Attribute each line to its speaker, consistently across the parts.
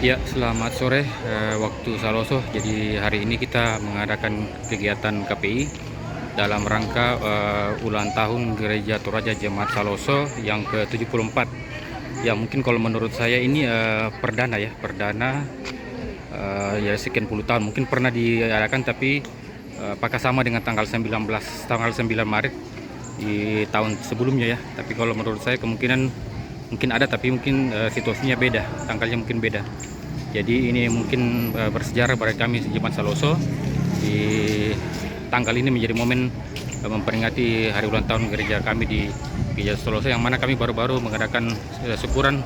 Speaker 1: Ya, selamat sore waktu Saloso. Jadi hari ini kita mengadakan kegiatan KPI dalam rangka ulang tahun Gereja Toraja Jemaat Saloso yang ke-74. Ya, mungkin kalau menurut saya ini perdana ya sekian puluh tahun. Mungkin pernah diadakan tapi apakah sama dengan tanggal 9 Maret di tahun sebelumnya ya. Tapi kalau menurut saya kemungkinan mungkin ada, tapi mungkin situasinya beda, tanggalnya mungkin beda. Jadi ini mungkin bersejarah bagi kami Jemaat Saloso. Di tanggal ini menjadi momen memperingati hari ulang tahun gereja kami di Gereja Saloso, yang mana kami baru-baru mengadakan syukuran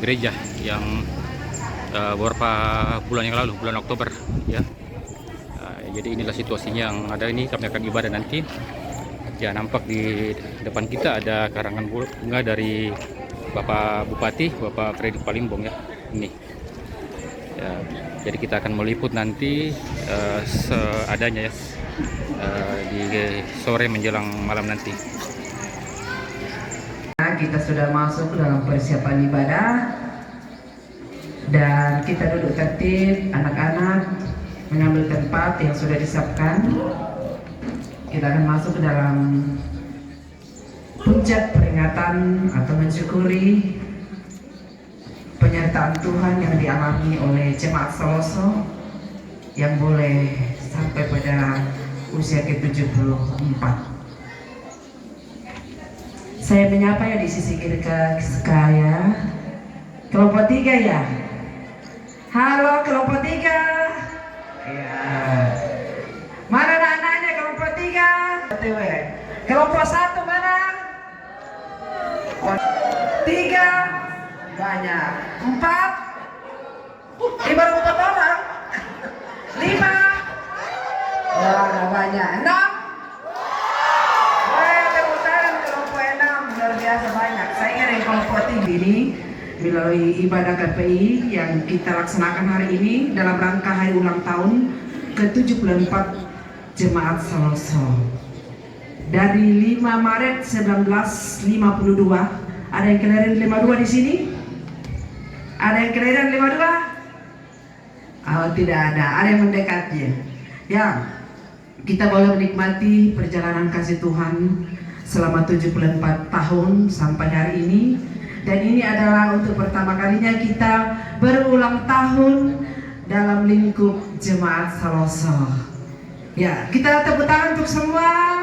Speaker 1: gereja yang beberapa bulan yang lalu, bulan Oktober ya. Jadi inilah situasinya yang ada. Ini kami akan ibadah nanti. Ya, nampak di depan kita ada karangan bunga dari Bapak Bupati, Bapak Fredrik Palimbong ya. Ini ya, jadi kita akan meliput nanti seadanya ya di sore menjelang malam nanti.
Speaker 2: Kita sudah masuk dalam persiapan ibadah dan kita duduk tertib, anak-anak mengambil tempat yang sudah disiapkan. Kita akan masuk ke dalam puncak peringatan atau mensyukuri penyertaan Tuhan yang dialami oleh Jemaat Saloso yang boleh sampai pada usia ke-74. Saya menyapa ya di sisi kiri ke saya, kelompok 3 ya. Halo kelompok 3. Ya. Mana anak-anaknya kelompok 3? Kelompok 1 mana? 3 banyak. 4 ini baru berapa orang? 5 ya banyak. 6 tepuk tangan kelompok 6, luar biasa banyak. Saya kira kelompok 3 ini melalui ibadah KPI yang kita laksanakan hari ini dalam rangka hari ulang tahun ke-74 Jemaat Saloso. Dari 5 Maret 1952, ada yang kelahiran 52 di sini? Ada yang kelahiran 52? Oh, tidak ada. Ada yang mendekatnya. Ya, kita boleh menikmati perjalanan kasih Tuhan selama 74 tahun sampai hari ini. Dan ini adalah untuk pertama kalinya kita berulang tahun dalam lingkup Jemaat Saloso. Ya, kita tepuk tangan untuk semua.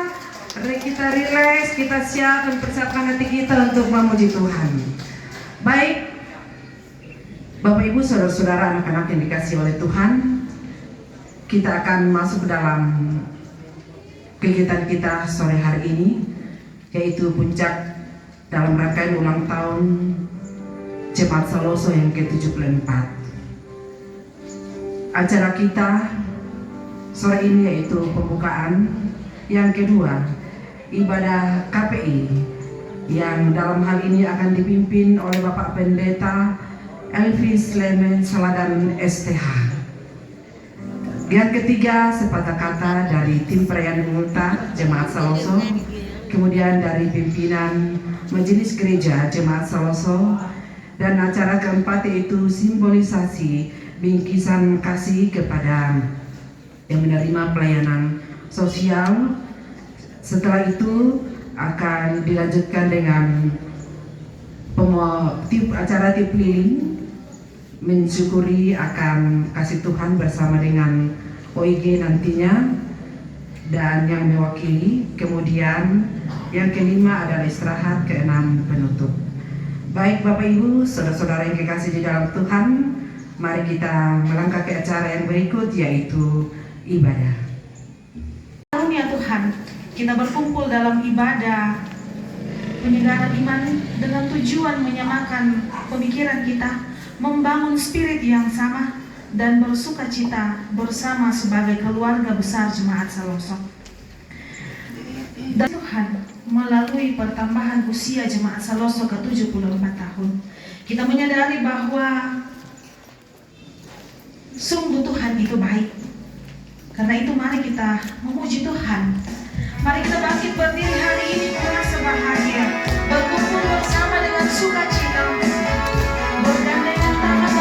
Speaker 2: Kita rileks, kita siap mempersiapkan hati kita untuk memuji Tuhan. Baik, Bapak Ibu, saudara-saudara, anak-anak yang dikasihi oleh Tuhan, kita akan masuk ke dalam kegiatan kita sore hari ini, yaitu puncak dalam rangkaian ulang tahun Jemaat Saloso yang ke-74. Acara kita sore ini yaitu pembukaan, yang kedua ibadah KPI yang dalam hal ini akan dipimpin oleh Bapak Pendeta Elvis Lemen Saladan STH. Yang ketiga sepatah kata dari tim perayaan Multa Jemaat Saloso, kemudian dari pimpinan Majelis Gereja Jemaat Saloso, dan acara keempat yaitu simbolisasi bingkisan kasih kepada yang menerima pelayanan sosial. Setelah itu akan dilanjutkan dengan acara tiup lilin mensyukuri akan kasih Tuhan bersama dengan OIG nantinya dan yang mewakili. Kemudian yang kelima adalah istirahat, keenam penutup. Baik Bapak Ibu, saudara-saudara yang dikasihi di dalam Tuhan, mari kita melangkah ke acara yang berikut, yaitu ibadah.
Speaker 3: Ya Tuhan, kita berkumpul dalam ibadah penyegaran iman dengan tujuan menyamakan pemikiran kita, membangun spirit yang sama, dan bersuka cita bersama sebagai keluarga besar Jemaat Saloso. Dan Tuhan, melalui pertambahan usia Jemaat Saloso ke-74 tahun, kita menyadari bahwa sungguh Tuhan itu baik. Karena itu mari kita memuji Tuhan. Mari kita bangkit berdiri hari ini merasa bahagia, berkumpul bersama dengan sukacita, bergandengan tangan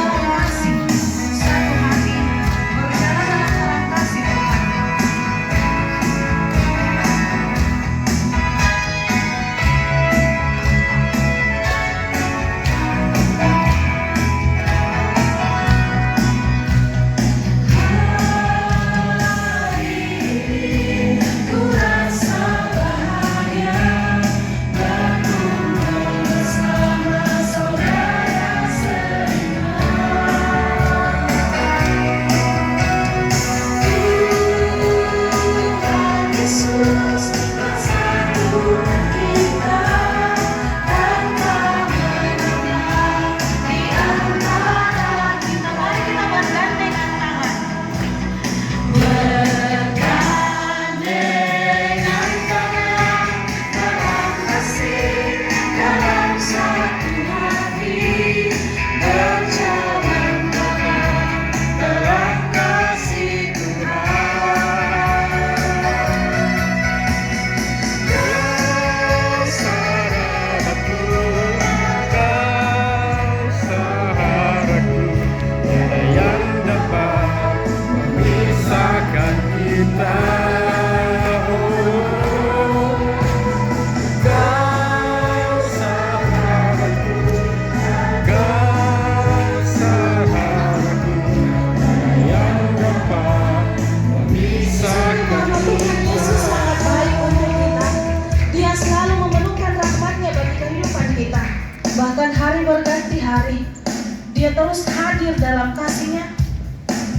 Speaker 3: terus hadir dalam kasih-Nya,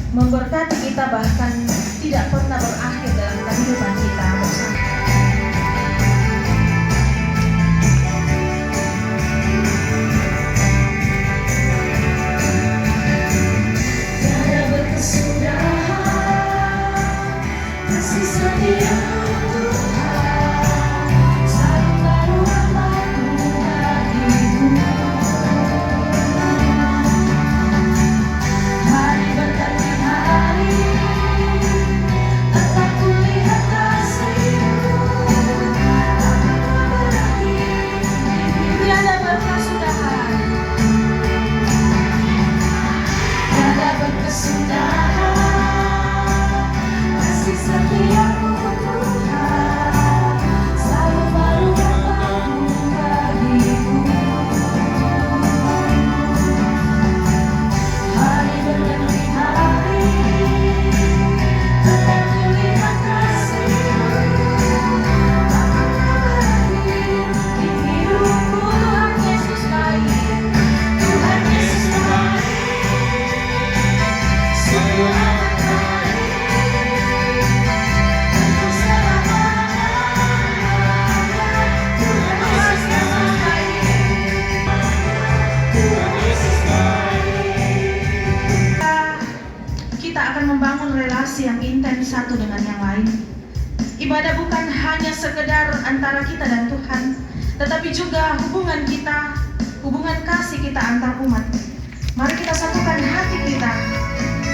Speaker 3: memberkati kita bahkan tidak pernah berakhir dalam kehidupan kita bersama. Tiada berkesudahan kasih setia Tuhan, selalu baru rahmat-Mu bagiku. Hari berganti hari, tetap kulihat kasih-Mu, berarti tiada berkesudahan, tiada berkesudahan kasih setia-Mu Tuhan, selalu baru rahmat-Mu bagiku. Hari berganti hari, tetap kulihat kasih-Mu, berarti di hidupku Tuhan Yesus baik, Tuhan Yesus baik, sungguh amat baik, untuk selama-lamanya. Tuhan Yesus memang baik, Tuhan Yesus baik. Kita akan membangun relasi yang intens satu dengan yang lain. Ibadah bukan hanya sekedar antara kita dan Tuhan, tetapi juga hubungan kita, hubungan kasih kita antar umat. Mari kita satukan hati kita,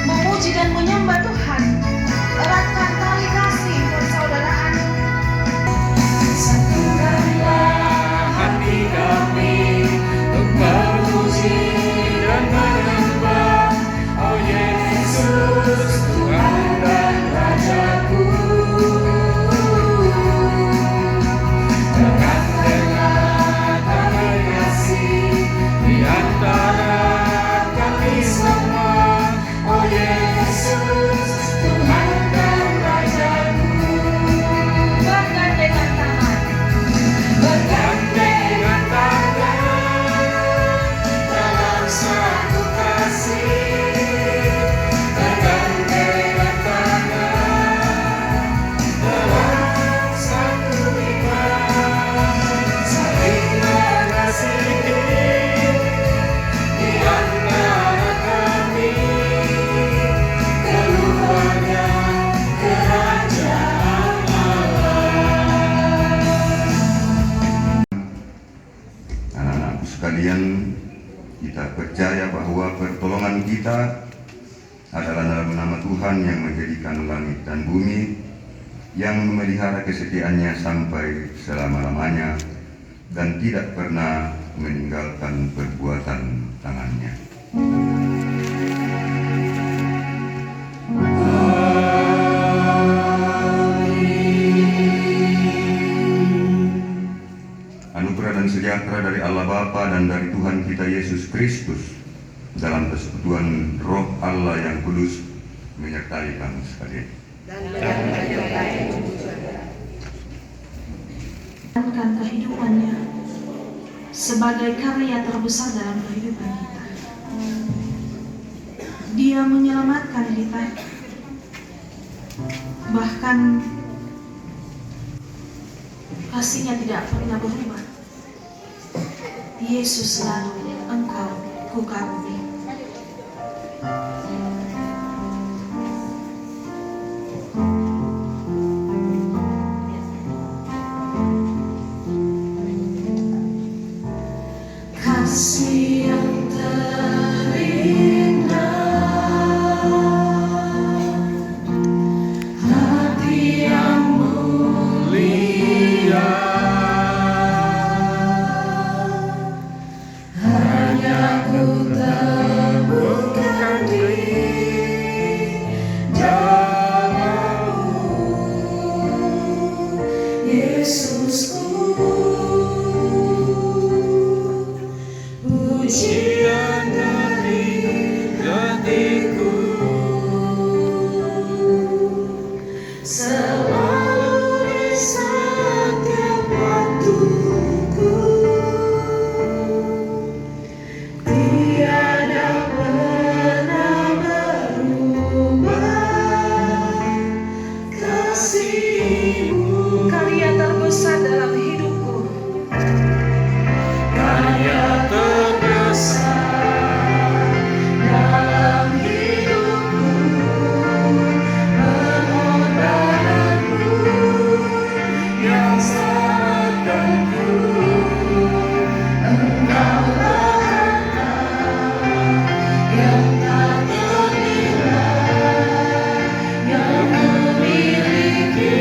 Speaker 3: memuji dan menyembah Tuhan, eratkan tali kasih persaudaraan. Satukanlah hati kami untuk memuji dan menyembah, oh Yesus, Tuhan dan Rajaku. Dengan tengah-tengah kasih di antara kami semua, oh Yesus, Tuhan dan Rajaku. Bergandengan tangan, bergandengan tangan dalam satu kasih, bergandengan tangan dalam satu iman, saling mengasihi di antara kami, keluarga kerajaan
Speaker 4: Anak-anakku sekalian, kita percaya bahwa pertolongan kita adalah dalam nama Tuhan yang menjadikan langit dan bumi, yang memelihara kesetiaannya sampai selama-lamanya dan tidak pernah meninggalkan perbuatan tangannya. Anugerah dan sejahtera dari Allah Bapa dan dari Tuhan kita Yesus Kristus dalam persekutuan Roh Allah yang kudus menyertai kamu sekalian.
Speaker 3: Menjalankan kehidupannya sebagai karya terbesar dalam kehidupan kita. Dia menyelamatkan kita, bahkan kasih-Nya tidak pernah berubah. Yesus selalu Engkau kukagumi. Kasih yang terindah, hati yang mulia, hanya ku temukan di dalam-Mu, Yesusku. Pujian dari hatiku selalu di setiap waktuku, tiada kasih-Mu, karya terbesar dalam hidupku. Karya terbesar dalam hidupku, pengorbananmu yang selamatkanku. Engkaulah yang tak ternilai, yang memiliki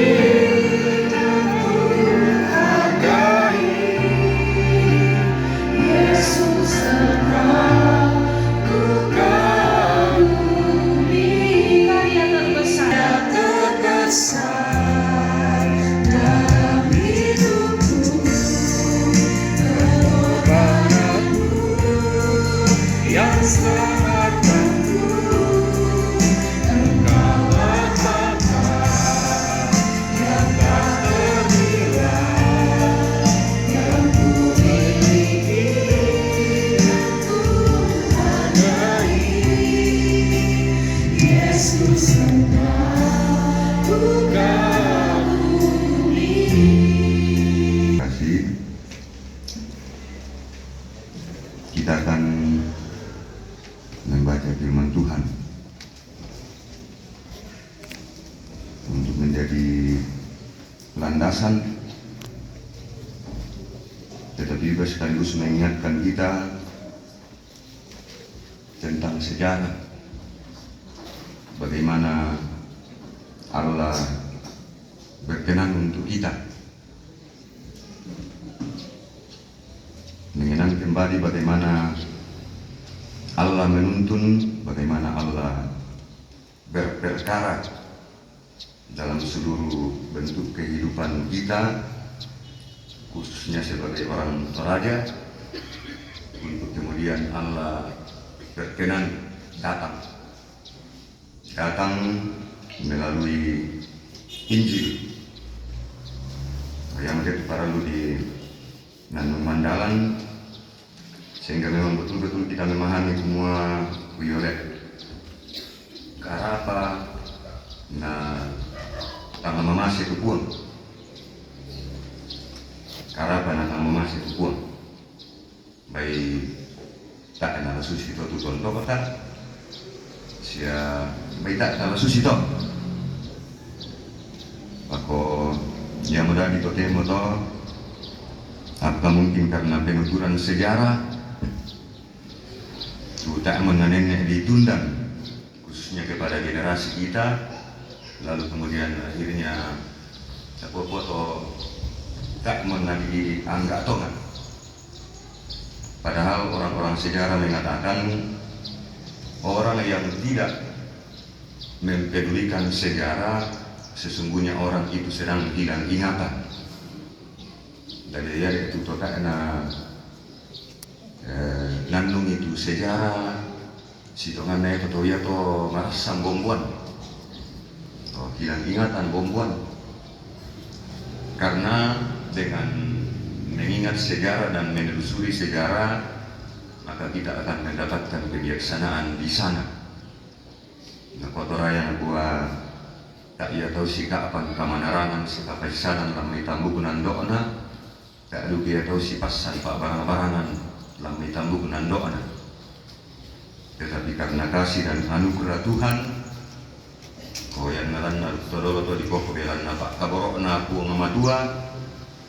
Speaker 3: dan ku hargai. Yesus telah ku kagumi, karya terbesar dalam hidupku, pengorbananmu yang selamatkanku. Engkaulah Bapa yang tak ternilai, yang ku miliki dan ku hargai. Yesus telah ku kagumi.
Speaker 4: Terima kasih. Kita akan membaca firman Tuhan untuk menjadi landasan, tetapi juga sekaligus mengingatkan kita tentang sejarah bagaimana Allah berkenan untuk kita, mengenang kembali bagaimana Allah menuntun, bagaimana Allah berperkara dalam seluruh bentuk kehidupan kita, khususnya sebagai orang raja, untuk kemudian Allah berkenan datang melalui Injil yang menjadi paralel di Nandung Mandalan, sehingga memang betul-betul kita memahami semua violet karapa na tanga mamasi tupuan karapa na tanga mamasi tupuan bai tak na susi to tuton to kata sia bai tak na susi to ako yang mudah ditotemo to. Apakah mungkin karena penuturan sejarah terutama nenek ditundang khususnya kepada generasi kita, lalu kemudian akhirnya foto tak menjadi anggap tongan. Padahal orang-orang sejarah mengatakan orang yang tidak mempedulikan sejarah sesungguhnya orang itu sedang hilang ingatan. Dari ya itu karena nandung itu sejarah sitongan naik atau ya to marasam bombuan, hilang ingatan bombuan, karena dengan mengingat sejarah dan menelusuri sejarah maka kita akan mendapatkan kebijaksanaan di sana. Nah, kotoraya gua tak ia tahu si kapan kamanarangan si kapaisanan lamai tambu kunandokna. Tak ada dia tahu si pasan pak barang-barangan lamai tambu kunandokna. Tetapi karena kasih dan anugerah Tuhan, kau yang ngalan todolo to di koko belan pak kaborokna ku ngamadua,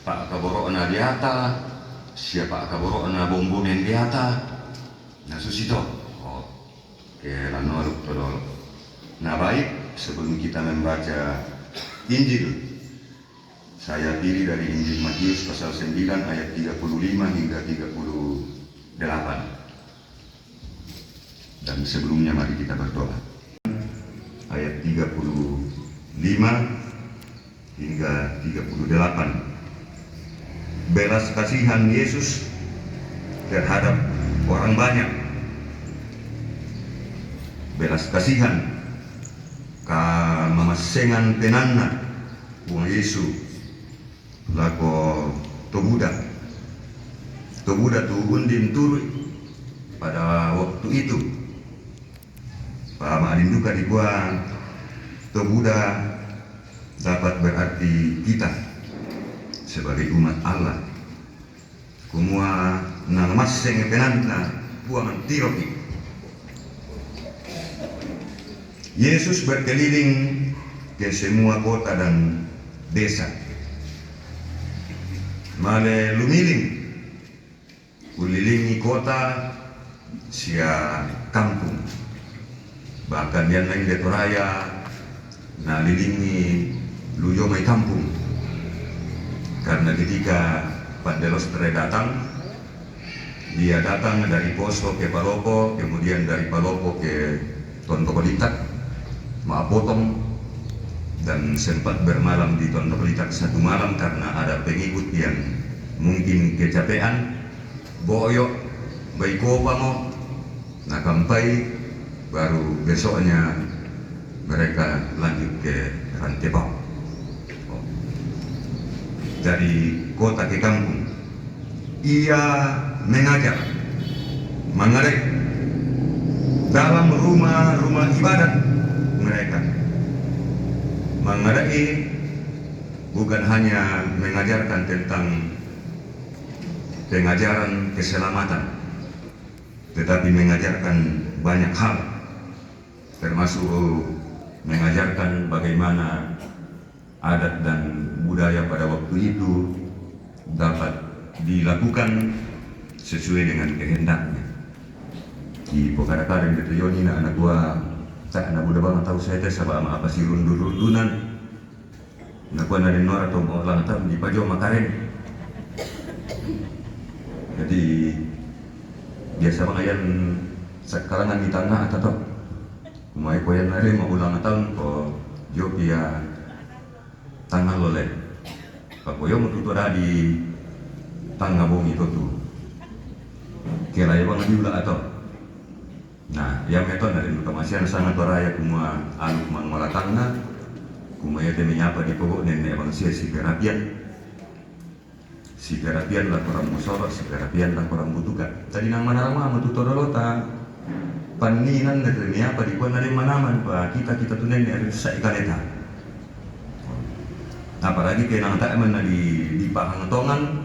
Speaker 4: pak kaborokna diata, siapa kaborokna bombomen diata, nah susito, kelan aluk todolo. Nah baik, sebelum kita membaca Injil, saya pilih dari Injil Matius pasal 9 ayat 35 hingga 38. Dan sebelumnya mari kita berdoa. Ayat 35 hingga 38. Belas kasihan Yesus terhadap orang banyak. Belas kasihan ka mamasengan tenanna buang Yesus lako tobuda tu undin turui pada waktu itu paham adin duka dibuang tobuda dapat berarti kita sebagai umat Allah. Kumua nang maseng penanta buangan tiropi. Yesus berkeliling ke semua kota dan desa. Male lumiling ulilingi kota sia kampung. Bahkan yang lain de Toraya na lilingi luyo mai kampung. Karena ketika Pandelos datang, dia datang dari Poso ke Palopo, kemudian dari Palopo ke Tondokolitak, Maapotong, dan sempat bermalam di Tondokolitak satu malam karena ada pengikut yang mungkin kecapean, boyok, baikopa mo, nakampai, baru besoknya mereka lanjut ke Rantebau. Dari kota ke kampung, ia mengajar, mengarik dalam rumah-rumah ibadat mereka. Mengarai bukan hanya mengajarkan tentang pengajaran keselamatan, tetapi mengajarkan banyak hal, termasuk mengajarkan bagaimana adat dan budaya pada waktu itu dapat dilakukan sesuai dengan kehendaknya. Di pokara-karen gitu yoni na anak gua tak anak budak banget tahu saya teh sama apa sih rundunan anak gua nari nora atau mau lang tahu di pajo makaren. Jadi biasa bangayan sekarangan di tanah atau kumai koyan nari mau ulang tahun ko Jopia tanah loleh. Pakoyo mututora di tangga bong itu tuh. Kira ya bang diulah atau. Nah, yang itu dari kemasian sangat toraya kumua aluk mangmala tangga, kumaya temi apa di pokok nenek bang si garapian lah orang musorot, si garapian lah orang butuka. Tadi nang mana ramah mututodolota. Paninan dari apa di kuan dari manaman pak kita tuh nenek rusak ikaleta. Apalagi kena tak mana di Pahangetongan,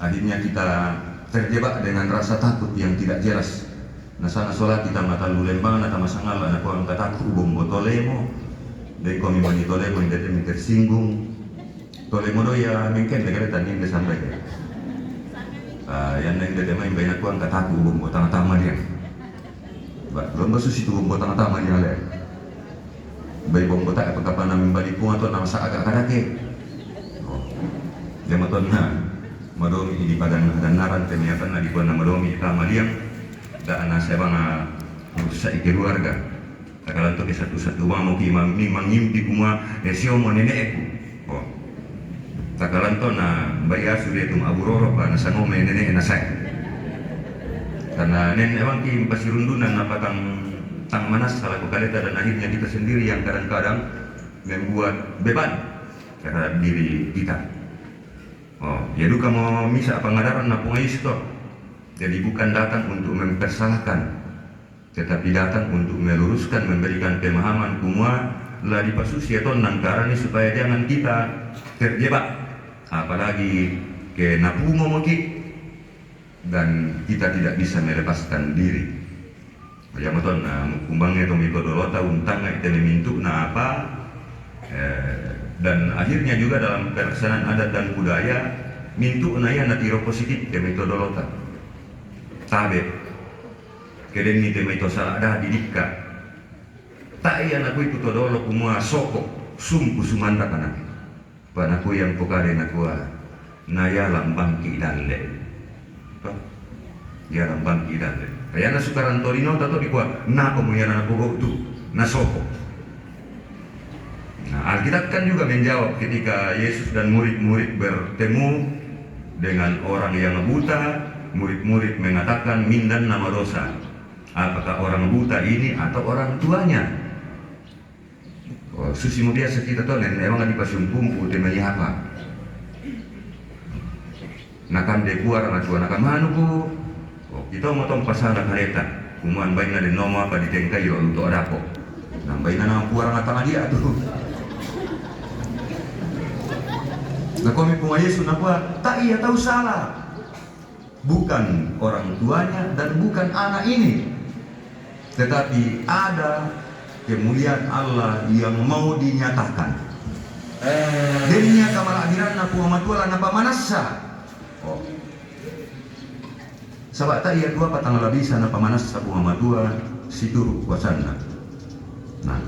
Speaker 4: akhirnya kita terjebak dengan rasa takut yang tidak jelas. Nah sana sholat kita mata lulembang, nata masangal, anak orang kataku bom botolemo, dari kami mani tolemo yang dari tersinggung, tolemo do ya mungkin negara tadi yang disampaikan. Yang lain dari main banyak orang kataku bom botang tama dia, belum basus itu bom botang tama dia leh. Baik bom botak apakah panah membalik pun atau nama agak kadake. Dia maton na madomi di padang naran ternyata na di kuana madomi tama liang da ana saya bang rusak keluarga. Kalau untuk satu-satu mau ki mangimpi kuma esio mo nenekku. Oh. Takalan to na baya sudah tum aburoro pa na sango me nenek na saya. Karena nenek emang ki pasirundunan na patang tang manas salah kaleta dan akhirnya kita sendiri yang kadang-kadang membuat beban terhadap diri kita. Oh, ya duka mau misa pengadaran na pungaisto. Jadi bukan datang untuk mempersalahkan, tetapi datang untuk meluruskan, memberikan pemahaman kumua lah di pasusia nang karani supaya jangan kita terjebak, apalagi ke napumo moki dan kita tidak bisa melepaskan diri. Ya maton na kumbangnya to mitodolota untang itu mintu na apa. Dan akhirnya juga dalam pelaksanaan adat dan budaya mintu naya natiro positif ke metodolota tabe keden ni te meto salada didikka tak iya naku itu todolo kumua soko sumpu sumanda kana panaku yang pokare nakua naya lambang kidalle ya lambang kidalle kaya na sukaran torino tato dikua na pemuyana naku tu na soko. Nah, Alkitab kan juga menjawab ketika Yesus dan murid-murid bertemu dengan orang yang buta, murid-murid mengatakan mindan nama dosa. Apakah orang buta ini atau orang tuanya? Oh, susi biasa kita tahu nen emang di pasung kumpu temani apa? Nakan dekuar anak tua nakam manuku. Oh, kita mau tong pasana kareta. Kumuan bayi na nomor apa di tengkai untuk ada kok. Nambahin nama puar ngatang dia tuh. Nah kami pun Yesus apa? Tak ia tahu salah. Bukan orang tuanya dan bukan anak ini, tetapi ada kemuliaan Allah yang mau dinyatakan. Dirinya kamar akhiran na pumamatua na pamanasa. Oh. Sabak tak ia dua patang labisa na pamanasa pumamatua situru kuasana. Nah,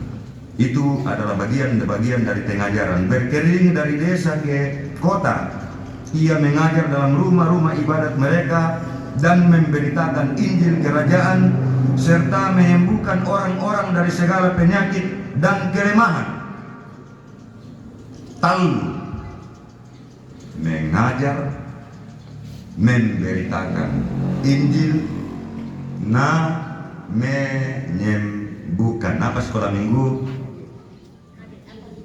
Speaker 4: itu adalah bagian dari pengajaran. Berkeliling dari desa ke kota, ia mengajar dalam rumah-rumah ibadat mereka dan memberitakan Injil kerajaan serta menyembuhkan orang-orang dari segala penyakit dan kelemahan. Lalu mengajar, memberitakan Injil, menyembuhkan. Apa sekolah minggu?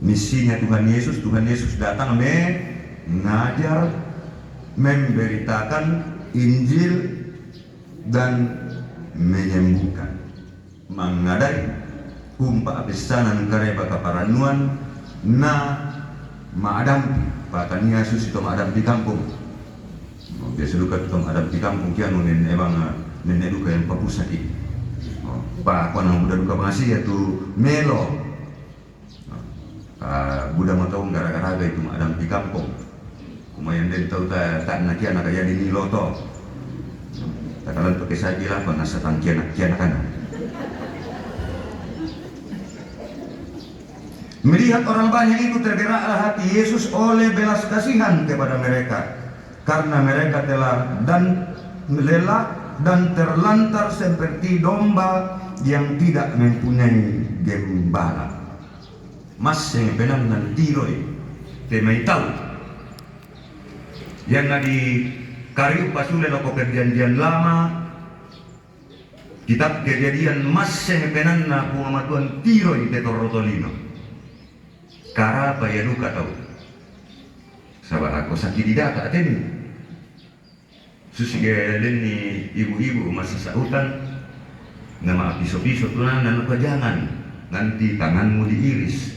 Speaker 4: Misinya Tuhan Yesus datang mengajar, memberitakan Injil dan menyembuhkan. Mengadai umpa pesanan kareba kaparanuan na maadampi pakan Yesus itu maadampi kampung. Biasa duka itu maadampi kampung kian nen ebang nenek duka yang papusat ini. Pak nang budak duka pengasih yaitu melo. Budak mau tahu gara-gara itu maadampi kampung. Kumayan den tahu tak nak kian nak jadi ni loto. Takalan pakai saja lah penasatan kian kan. Melihat orang banyak itu tergeraklah hati Yesus oleh belas kasihan kepada mereka, karena mereka telah lelah dan terlantar seperti domba yang tidak mempunyai gembala. Mas yang penang dan tiroi temai tahu yang di karyu pasule loko perjanjian lama kitab Kejadian mas yang penang na pumamatuan tiroi tetorotolino. Kara apa ya duka tahu. Sabar aku sakit di data teni. Susi gelen ni ibu-ibu masa sautan. Nama piso-piso tunan dan lupa jangan. Nanti tanganmu diiris.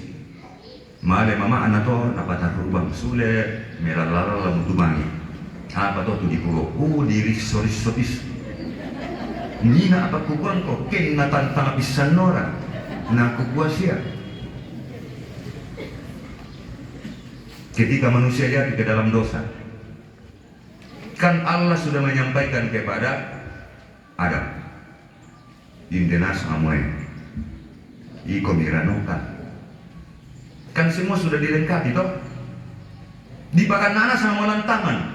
Speaker 4: Male mama anak to napatah rubang sule melalala mutumangi. Apa to tu dipuro? Diiris soris-soris. Nina apa kukuan kok ken natantang pisan nora. Na kukuasia. Ketika manusia jatuh ke dalam dosa, kan Allah sudah menyampaikan kepada Adam, Indenas amoy, iko miranoka. Kan semua sudah dilengkapi toh. Dipakan anak sama lantangan.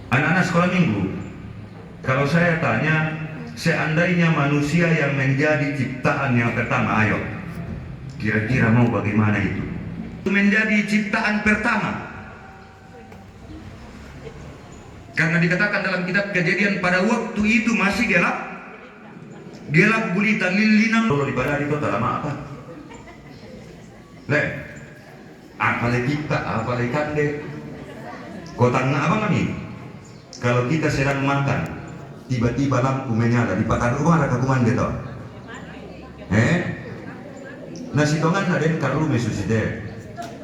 Speaker 4: Anak-anak sekolah minggu, kalau saya tanya, seandainya manusia yang menjadi ciptaan yang pertama, ayo, kira-kira mau bagaimana itu? Menjadi ciptaan pertama, karena dikatakan dalam kitab Kejadian pada waktu itu masih gelap gulita lilinan kalau di badan itu dalam apa? Apa kita, apa kande? Kotang apa nih? Kalau kita sedang makan, tiba-tiba lampu menyala di pakan rumah ada kakuman gitu. Nasi tongan ada yang karu mesuside.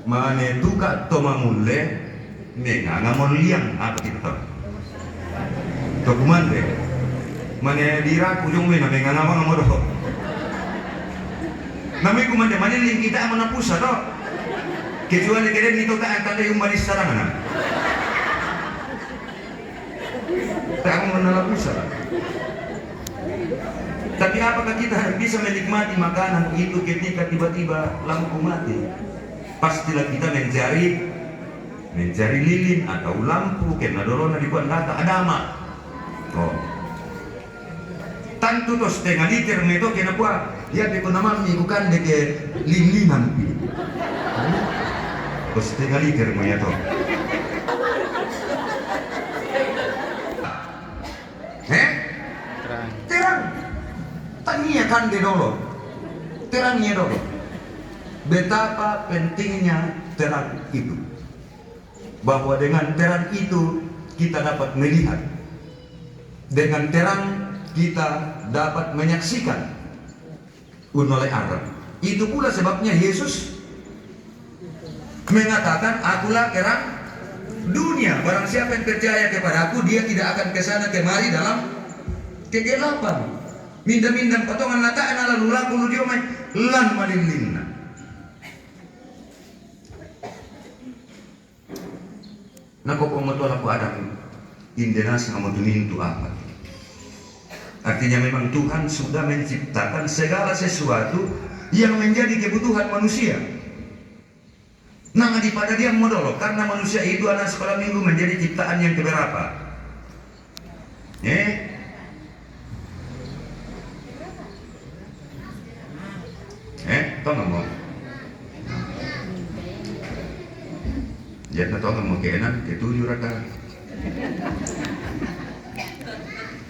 Speaker 4: Mane tuka toma mulle menga ngamon liang apa kita tahu to kumande mane diraku jong mena menga ngamon ngamodo nami kumande mane ling kita amana pusa to kecuali keden nito ta antara yung manis sarangan tak mengenal pusa. Tapi apakah kita bisa menikmati makanan itu ketika tiba-tiba lampu mati? Pastilah kita mencari lilin atau lampu kena dorona di kuan data adama. Tantu tos setengah liter meto kena buat dia di penaman bukan deke lilinan pi. Tos setengah liter mo to. Terang. Tania kan de dolo. Terangnya dolo. Betapa pentingnya terang itu, bahwa dengan terang itu kita dapat melihat, dengan terang kita dapat menyaksikan unoleh Arab. Itu pula sebabnya Yesus
Speaker 5: mengatakan akulah terang dunia. Barang siapa yang percaya kepada aku, dia tidak akan kesana kemari dalam kegelapan. Minda-minda potongan lataan ala lulaku ludio mai lan malinlinna. Nako pomotola ko adam indenas ngamutunin itu apa? Artinya memang Tuhan sudah menciptakan segala sesuatu yang menjadi kebutuhan manusia. Nah, daripada dia modal, karena manusia itu anak sekolah minggu menjadi ciptaan yang keberapa? Tau nggak mau? Jangan tau nggak mau keenam, ketujuh rata.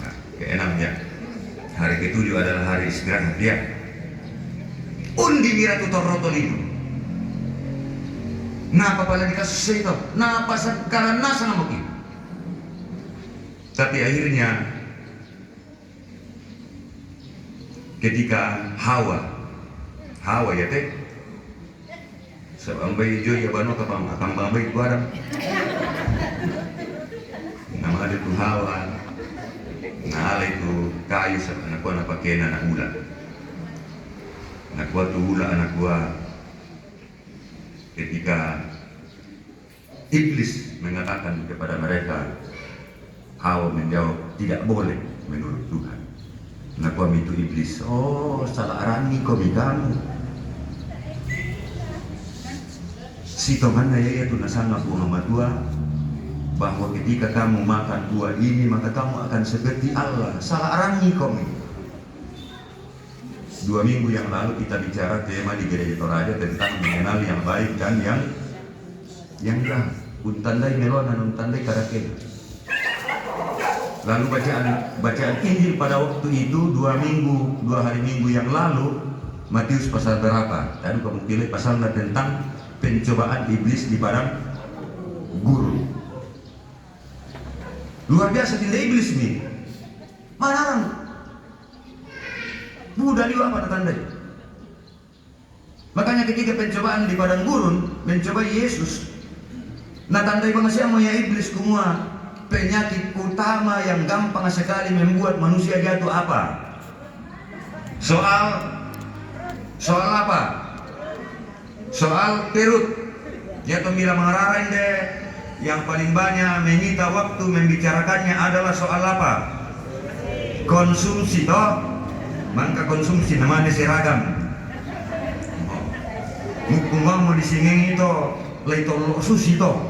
Speaker 5: Nah, keenam ya. Hari ketujuh adalah hari istirahat dia. Undi mira tutor rotolino. Napa pala dikasus itu? Napa sekarang nasa ngamukin? Tapi akhirnya ketika Hawa ya teh sebambai jo ya bano kapang akan bambai itu Adam. Nama ada itu Hawa. Nah itu kayu anak gua pakai anak ular. Anak gua tuh ular anak gua. Ketika iblis mengatakan kepada mereka, Hawa menjawab tidak boleh menurut Tuhan. Anak gua itu iblis. Oh salah arani kau kamu. Si tomannya yaitu nasanga Muhammad dua bahwa ketika kamu makan buah ini maka kamu akan seperti Allah. Salah arangi kami. 2 minggu yang lalu kita bicara tema di Gereja Toraja tentang mengenal yang baik dan yang jahat. Untandai melonan, untandai karaken. Lalu bacaan Injil pada waktu itu 2 hari minggu yang lalu Matius pasal berapa? Tadi kamu pilih pasalnya tentang pencobaan iblis di padang gurun. Luar biasa tidak iblis nih. Mana orang? Buddha liwa apa tandai? Makanya ketika pencobaan di padang gurun mencoba Yesus, nah tandai pengasih ya iblis semua penyakit utama yang gampang sekali membuat manusia jatuh apa? Soal apa? Soal perut. Ya bila mengarahkan deh, yang paling banyak menyita waktu membicarakannya adalah soal apa? Konsumsi toh. Maka konsumsi namanya seragam. Mukung mau disinging itu, leito susi toh.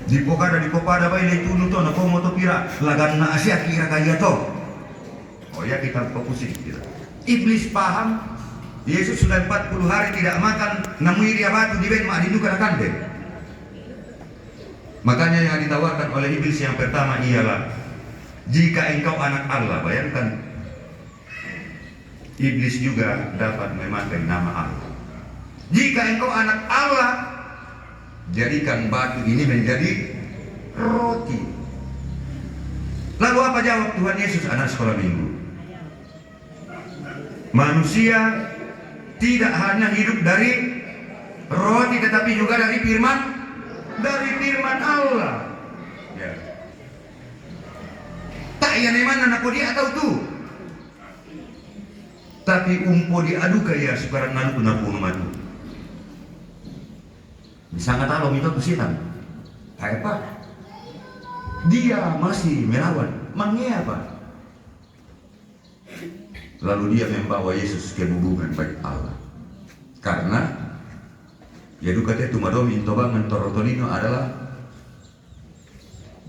Speaker 5: Di popada bayi leito nuto na komo to pira lagan na Asia kira kaya toh. Oh ya kita fokusin kita. Iblis paham. Yesus sudah 40 hari tidak makan, namun dia batu di ben ma'adidu karakan deh. Makanya yang ditawarkan oleh iblis yang pertama ialah jika engkau anak Allah, bayangkan iblis juga dapat memakai nama Allah. Jika engkau anak Allah, jadikan batu ini menjadi roti. Lalu apa jawab Tuhan Yesus anak sekolah minggu? Manusia tidak hanya hidup dari roti tetapi juga dari firman Allah. Ya. Tak iya neman anak dia atau tu. Tapi umpo diadu kaya sekarang nalu napu matu. Bisa ngatalo itu kusitan. Kayak apa? Dia masih melawan. Mangnya apa? Lalu dia membawa Yesus ke hubungan baik Allah. Karena ya dukatnya tumadom intobangan torotolino adalah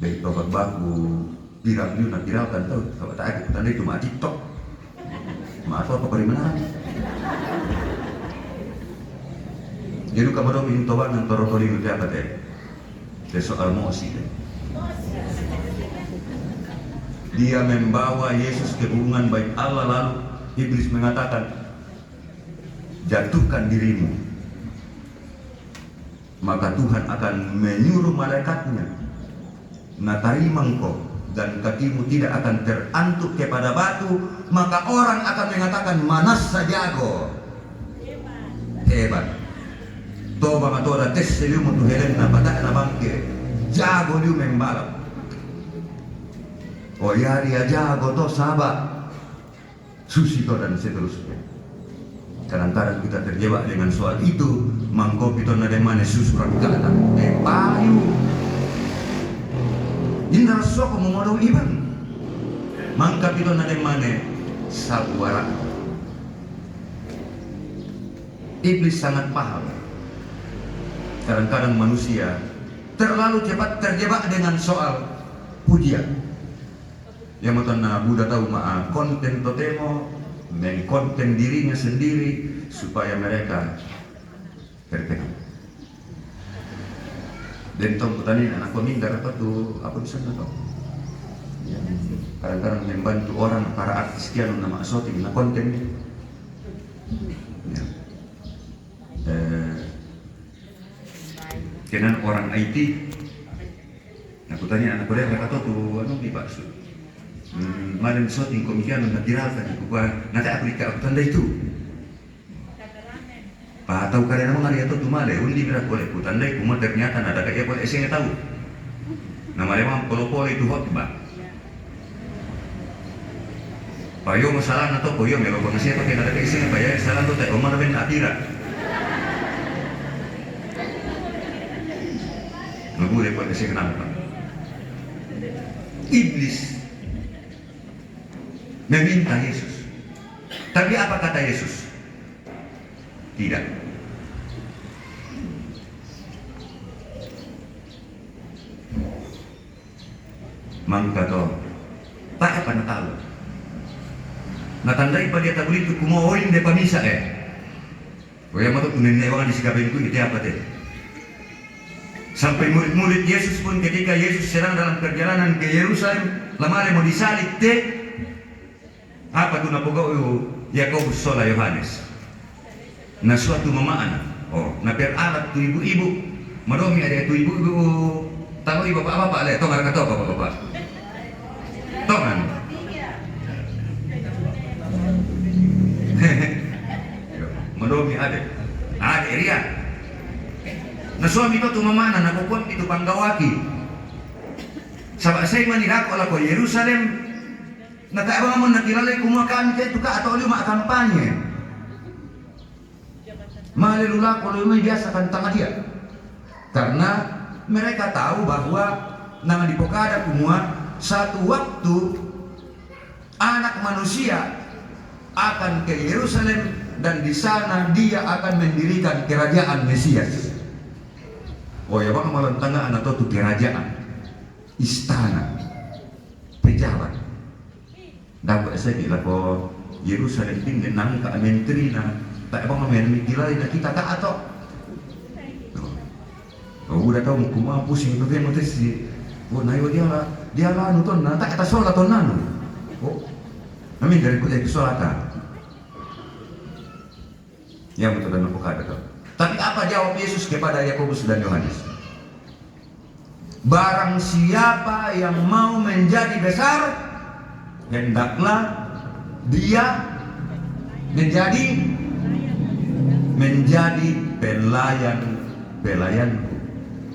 Speaker 5: baik tobak baku viral dia nak viralkan tahu kalau tak ada tanda itu mah TikTok mah apa parimanan. Jadi kamadom intobangan torotolino dia apa teh? Soal mosi deh. Dia membawa Yesus ke hubungan baik Allah, lalu iblis mengatakan jatuhkan dirimu, maka Tuhan akan menyuruh malaikatnya natari mangko dan kakimu tidak akan terantuk kepada batu, maka orang akan mengatakan manas sajago hebat. Toba matoda tes liu mutu helen na batak na bangke. Jago liu membalap. Oh ya dia jago to sahabat. Susito dan seterusnya. Kadang-kadang kita terjebak dengan soal itu. Mangko pito na demane susuran kata. Payu. Indra soko memodo iban. Mangka pito na demane sabuara. Iblis sangat paham. Kadang-kadang manusia terlalu cepat terjebak dengan soal pujian. Yang matana Buddha tahu konten totemo, mengkonten dirinya sendiri supaya mereka tertekan. Dan tong petani anak pemindar apa tuh apa bisa tahu? Kadang-kadang membantu orang para artis sekian nama shooting na konten. Ya. Kenan orang IT. Aku tanya anak Korea mereka tahu tuh di bakso. Malam shooting komikian natiralkan di kupa nanti Afrika aku tanda itu. Pak tahu kalian nama ngari atau tumale undi berat boleh ku tandai kuma ternyata ada kayak boleh saya tahu. Nama memang polo itu hot ba. Payo masalah atau koyo melo bangsi atau kena ada kayak saya bayar salah tuh teh omar ben atira. Nggak boleh boleh saya kenapa? Iblis meminta Yesus. Tapi apa kata Yesus? Tidak. Mangka to, tak apa na tahu. Natandai pa dia tabuli itu kumoin de pamisa Kaya mato kunin na iwangan di sikabin ko iti apa te. Sampai murid-murid Yesus pun ketika Yesus sedang dalam perjalanan ke Yerusalem, lamare mau disalib te. Apa tu napugaw Yakobus sola Yohanes na suatu mamaan na peralat tu ibu-ibu madomi ada tu ibu-ibu tahu ibu bapak-bapak le tong arang kato bapak-bapak tongan madomi ada ria na suami to tu mamaan na kukuan itu panggawaki sabak saya manirako ala ko Yerusalem. Nataabang mo nakilalay kumakaan kayo ka atau lima kampanye. Malilula ko lumay biasa kantang dia. Karena mereka tahu bahwa nang dipokada kumua satu waktu anak manusia akan ke Yerusalem dan di sana dia akan mendirikan kerajaan Mesias. Oh ya bang malantanga atau tu kerajaan, istana, pejabat. Dapat saya kira ko Yerusalem tinggi nang ka menteri na tak apa ngamen mikilay na kita ka ato. Oh udah tahu mo kuma pusing to kay mo si nayo dia la nuton na tak eta sola ton nanu. Oh namin dari ko solata. Yang betul dan kata to. Tapi apa jawab Yesus kepada Yakobus dan Yohanes? Barang siapa yang mau menjadi besar, hendaklah dia menjadi pelayanku.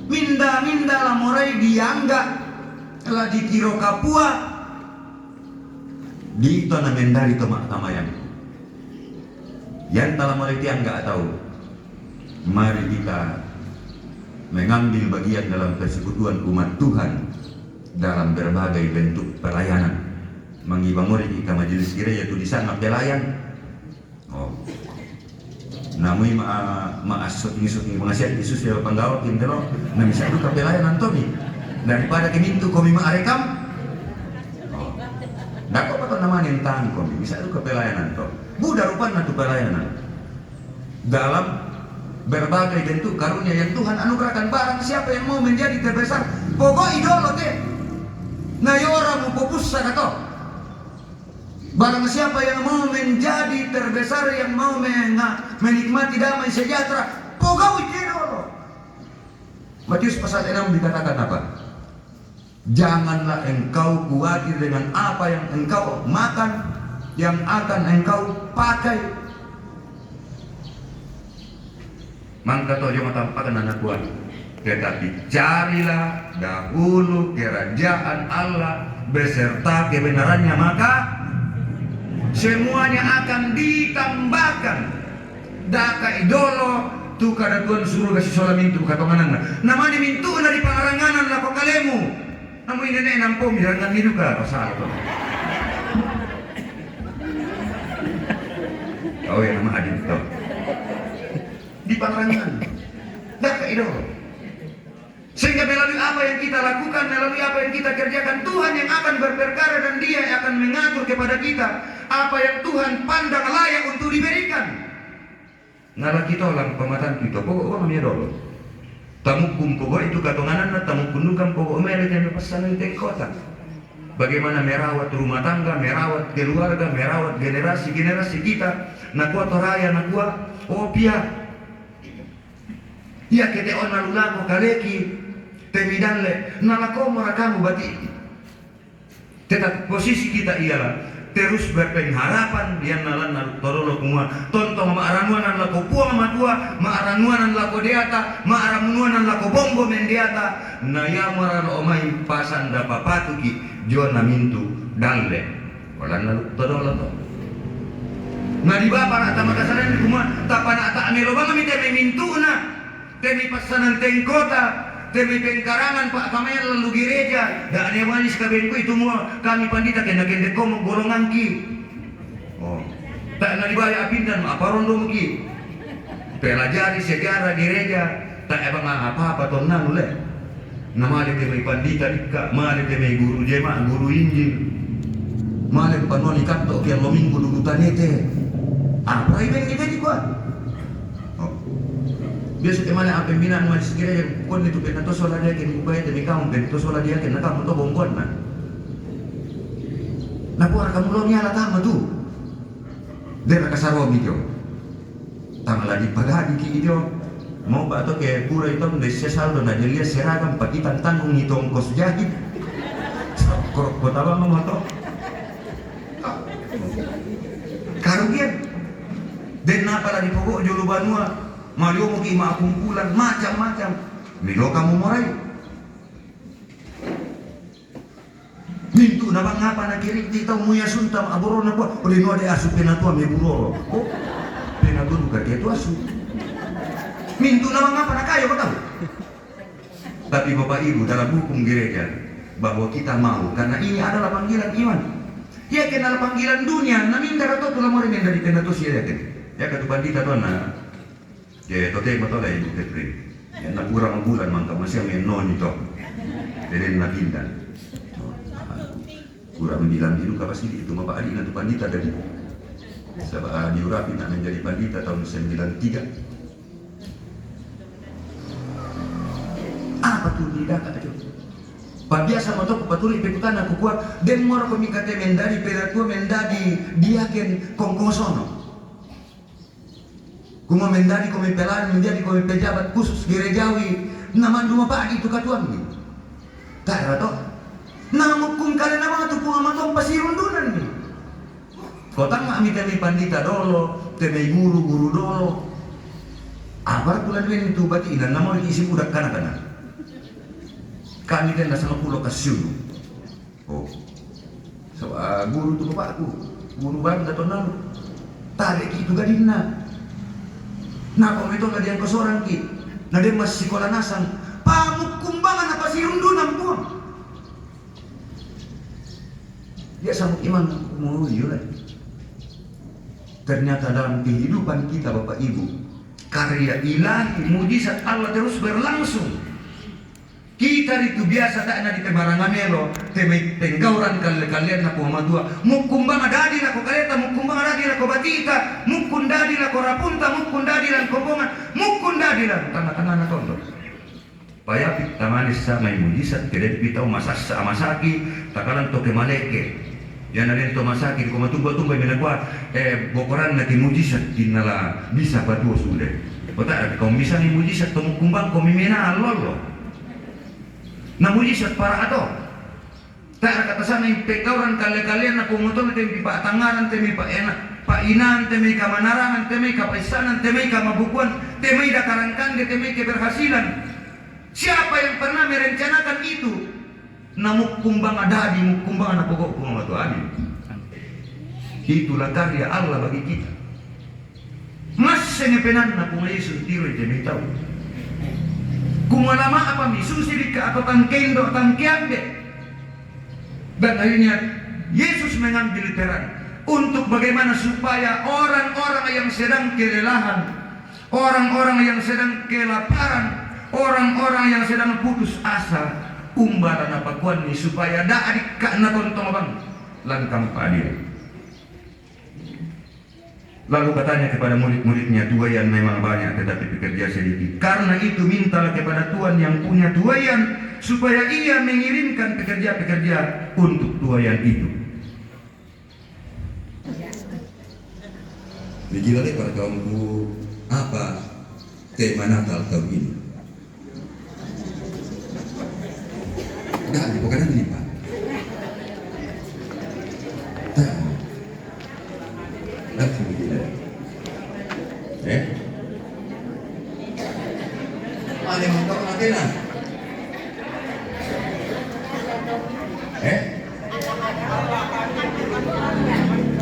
Speaker 5: Minda lah morai dianggap lah dikiro kapua di tanah mendari tomak tamayan. Yang telah morai dianggap tahu. Mari kita mengambil bagian dalam persekutuan umat Tuhan dalam berbagai bentuk pelayanan. Mangibamori kita majelis gereja itu di sana pelayan. Oh, namui maasot-ngisot mengasihat Yesus ya panggawa kintero, na bisa duka pelayanan to ni. Daripada kemintu komi maarekam. Oh, dako pa to naman yung tahan komi, bisa duka pelayanan to. Buda rupan na to pelayanan. Dalam berbagai bentuk karunia yang Tuhan anugerahkan, barang siapa yang mau menjadi terbesar, pokok idolo te. Na yora mo pupusa na to. Barang siapa yang mau menjadi terbesar, yang mau menikmati damai sejahtera, pokok idolo. Matius pasal 6 dikatakan apa? Janganlah engkau khawatir dengan apa yang engkau makan, yang akan engkau pakai. Mangka toh jangan tampakan anak buah. Tetapi carilah dahulu kerajaan Allah beserta kebenarannya, maka semuanya akan ditambahkan. Daka idolo tu kada Tuhan suruh kasih sola mintu katonganan. Namanya mintu na di pangaranganan lah kalemu. Namun ini nek nampung jangan diduga pasal to. Oh ya nama adik to. Di pangaranganan. Daka idolo. Sehingga melalui apa yang kita lakukan, melalui apa yang kita kerjakan, Tuhan yang akan berperkara dan Dia yang akan mengatur kepada kita apa yang Tuhan pandang layak untuk diberikan. Nala kita orang pematan kita, pokok orang namanya dolo. Tamukum pokok itu katonganan na tamukum nukam pokok merek yang pesanan di kota. Bagaimana merawat rumah tangga, merawat keluarga, merawat generasi kita. Nakua toraya, nakua opia. Ya kete ona lulako kaleki temidanle nalako marakamu bati. Tetap posisi kita ialah terus berpengharapan dia nalan torolo kumua tontong maaranuanan lako puang matua maaranuanan lako deata maaranuanan lako bombo mendeata na yamaran omai pasan da papatuki jona mintu dalle wala na torolo to na di bapa na tamakasanan di kumua tapana ta amelo bang mi teme mintu na temi pasanan tengkota temi pengkarangan Pak Kamel lalu gereja dak ada manis kabenku itu semua kami pandita kena kende komo golongan ki oh tak na dibayar pindan apa rondo ki pelajari sejarah gereja tak ebang apa tonnan ule nama de temi pandita dikka male temi guru jemaah guru injil male panoni katto ke lo minggu dulu tanete apa ini di kuat biasa kemana apa pembinaan majlis gereja kon itu kena to sola dia ken upaya demi kamu ken to sola dia ken kamu to bongkon man na puara kamu lo nyala tama tu dera kasaro video tama lagi pagadi ki video mau ba to ke pura itu desa saldo na jelia seragam pakitan tanggung itu ongkos jahit korok kota bang mau to karugian dan apa lagi pokok jolo banua Mario mau kima kumpulan macam-macam. Milo kamu morai. Mintu na bang apa na kiri kita muya suntam aboro na ko oleh no de asu penatua me buroro. Oh. Penatua bukan dia tu asu. Mintu na bang apa na kayo tahu. Tapi Bapak Ibu dalam hukum gereja bahwa kita mau karena ini adalah panggilan iman. Ya kenal panggilan dunia, namin darato tulah mo rin dari penatua siya yakin. Ya katupan kita to na ya tote matola ibu ketri ya na kurang bulan mangka masih menon itu jadi na pindan kurang bilang itu pasti itu Bapak Adi itu pandita dari sebab diurapi nak menjadi pandita tahun 93 apa tuh tidak itu biasa motor patuli pekutan aku kuat dan moro komikate mendadi pelaku mendadi dia ken kongkosono kuma mendadi kami pelan menjadi kami pejabat khusus gerejawi nama dua pak itu katuan ni tak ada toh nama kum kalian nama tu pun amat pasirundunan ni kota mak temi pandita dolo temi guru dolo apa pulan ini tu bati ina nama isi budak kana kami kan dasar pulau kasiu oh so guru tu bapakku guru baru datang lalu tarik itu gadina. Nah, kalau itu nggak dia kesorang ki, nah dia masih sekolah nasang, pamuk kumbangan apa sih rundunan pun, dia sambut iman mau yulai. Ternyata dalam kehidupan kita Bapak Ibu, karya ilahi, mujizat Allah terus berlangsung. Kita itu biasa tak ada di tebarangan melo, teme tenggauran kalian nak dua, mukumbang adadi nak kaleta, mukumbang adadi nak batita, mukun dadi nak rapunta, mukun dadi nak kobongan, mukun dadi nak tanda-tanda nak tondo. Paya kita manis sama mujizat, tidak kita masasa amasaki, takalan toke maleke. Yang ada to masaki, kau tumba-tumba menekuat, bokoran nanti mujizat, dinala bisa batu sudah. Otak, kau bisa nih mujizat, temu kumbang, kau mimena lolo. Na mujizat para ato. Tak kata sana yung pegawran kalian na pumunta na temi pa tangaran temi pa enak Painan temei kamanarangan, temei kapaisanan, temei kamabukuan, temei dakarangkan, temei keberhasilan. Siapa yang pernah merencanakan itu? Namuk kumbang adadi, muk kumbang anak pokok kumang adi. Itulah karya Allah bagi kita. Mas sengepenan na kung Yesus tiro temei tahu. Kumalama apa misusirik ka atau tangkendo tangkiande. Dan akhirnya Yesus mengambil peran untuk bagaimana supaya orang-orang yang sedang kelelahan, orang-orang yang sedang kelaparan, orang-orang yang sedang putus asa, umbaran apa kuan ni supaya da adik ka na tontong bang langkam padir. Lalu katanya kepada murid-muridnya, tuayan memang banyak tetapi pekerja sedikit. Karena itu mintalah kepada Tuhan yang punya tuayan supaya ia mengirimkan pekerja-pekerja untuk tuayan itu.
Speaker 6: Begitulah para kaumku, apa tema Natal tahun ini? Dah, bukan ini Pak. Dah, begini. Ada yang mau nanti lah.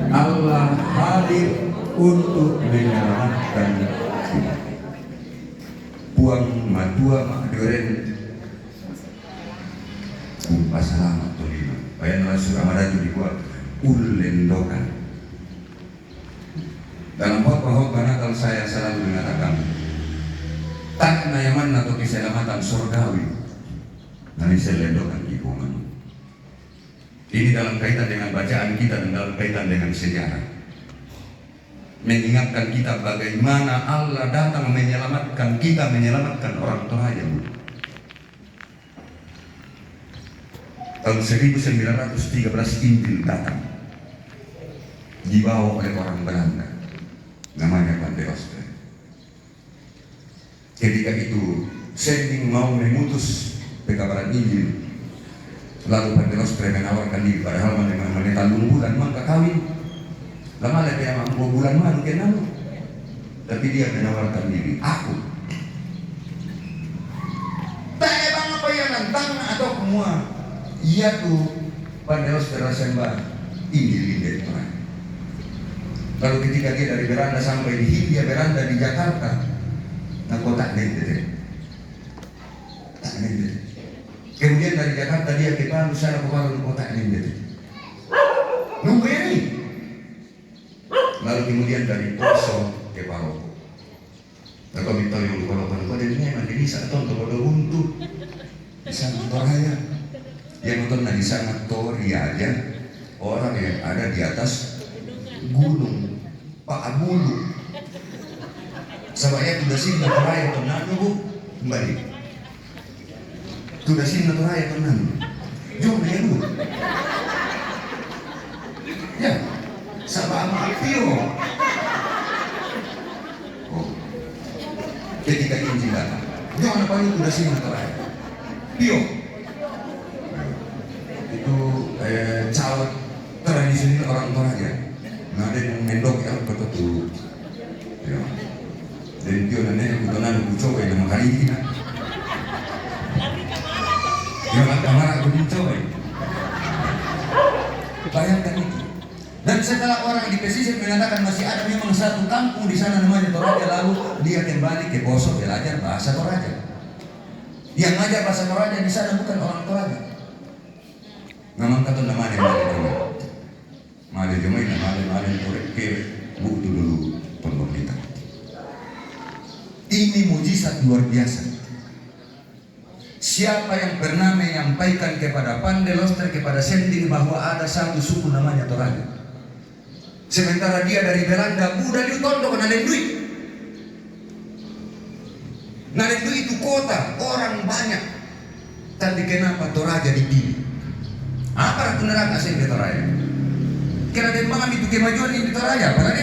Speaker 6: Allah hadir untuk menyelamatkan kita. Puang matua makduren umpas selamat tolima. Bayan Rasul Amadatu dibuat ulendokan. Dalam khotbah Natal saya selalu mengatakan tak nayaman atau keselamatan surgawi. Nanti saya lendokan ikungan. Ini dalam kaitan dengan bacaan kita dan dalam kaitan dengan sejarah. Mengingatkan kita bagaimana Allah datang menyelamatkan kita, menyelamatkan orang Toraja. Tahun 1913 Injil datang, dibawa oleh orang Belanda, namanya Van der Oster. Ketika itu Sending mau memutus pekabaran Injil, lalu Van der Oster menawarkan diri, padahal meneta bulan maka kawin. Lama lagi yang 2 bulan malu kenal, tapi dia menawarkan diri, aku tak bang apa yang nantang atau semua ia tuh pada sembah ini di orang. Lalu ketika dia dari beranda sampai di Hindia beranda di Jakarta, nah kota nende, tak nende. Kemudian dari Jakarta dia ke Palu, saya ke Palu kota nende. Nunggu ini. Lalu kemudian dari Poso ke Paroko. Lalu minta yang di Paroko, kau dari mana? Jadi saat itu kalau untuk di sana Toraja, yang nonton di sana Toraja, orang yang ada di atas gunung Pak Abulu. Saya sudah sini Toraja tenang bu, kembali. Sudah sini Toraja tenang. Jom ya bu. Ya. Sama Pio. Oh. Ketika Injil datang, jangan apa itu udah sini terakhir. Pio. Itu calon tradisi orang Toraja. Nah ada yang mendok ya betul. Ya. Dan Pio nenek aku tenang aku coba yang nama kali ini. Jangan kamar aku coba. Bayangkan itu. Dan setelah orang di pesisir mengatakan masih ada memang satu kampung di sana namanya Toraja, lalu dia kembali ke Poso belajar bahasa Toraja. Yang ngajar bahasa Toraja di sana bukan orang Toraja. Memang kata namanya Mali Jomai, Mali Torek ke bukti dulu pondok kita. Ini mujizat luar biasa. Siapa yang pernah menyampaikan kepada Van der Oster, kepada Sending bahwa ada satu suku namanya Toraja? Sementara dia dari Belanda, udah ditondok Nalendu. Nalendu itu kota, orang banyak. Tapi kenapa Toraja dipilih? Apa ratu neraka sih di Toraja? Kira dia malam itu kemajuan di Toraja, padahal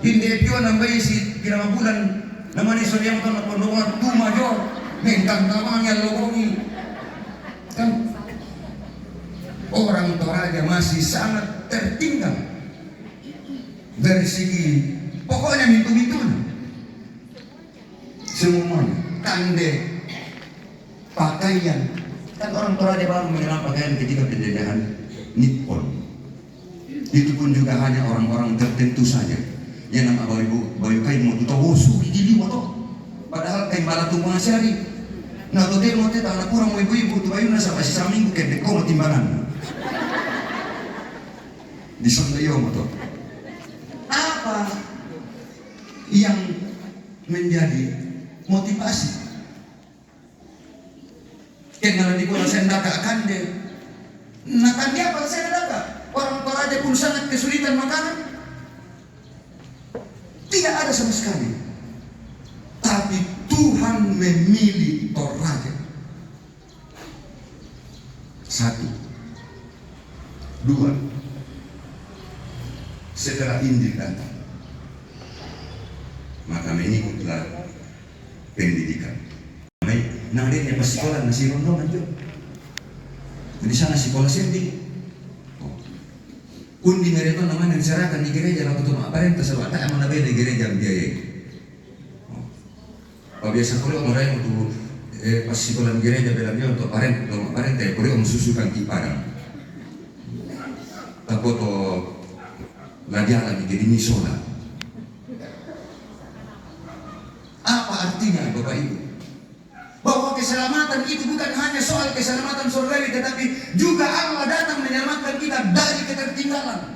Speaker 6: ini dia nambah isi kira bulan namanya yang tahun pondok tu major, mentang tamangnya logongi. Kan orang Toraja masih sangat tertinggal. dari segi pokoknya mintu-mintu semuanya, kande, pakaian. Kan orang Toraja baru mengenal pakaian ketika penjajahan Nippon. Itu pun juga hanya orang-orang tertentu saja. Yang nama bayu kain mau tuh tahu suki di lima toh. Padahal kain bala tuh masih hari. Nah tuh dia mau teta anak kurang mau ibu tuh bayu nasa masih saming kende kau timbangan. Di sana yo motor. Apa yang menjadi motivasi? Kenapa di kota sendaka kande? Nah kan dia apa sendaka? Orang Toraja pun sangat kesulitan makanan. Tidak ada sama sekali. Tapi Tuhan memilih Toraja. Satu, dua. Setelah Injil datang, maka mengikutlah pendidikan. Nah dia pas sekolah nasi rondongan juga. Di sana sekolah sendiri. Undi mereka namanya diserahkan di gereja lalu tuh aparenta sebab tak emang ada di gereja biaya. Biasa kuliah orang untuk pas sekolah di gereja bilangnya untuk aparenta kuliah mensusukan kiparan. Tapi to lagi jadi misola. Apa artinya Bapak Ibu? Bahwa keselamatan itu bukan hanya soal keselamatan surgawi, tetapi juga Allah datang menyelamatkan kita dari ketertinggalan.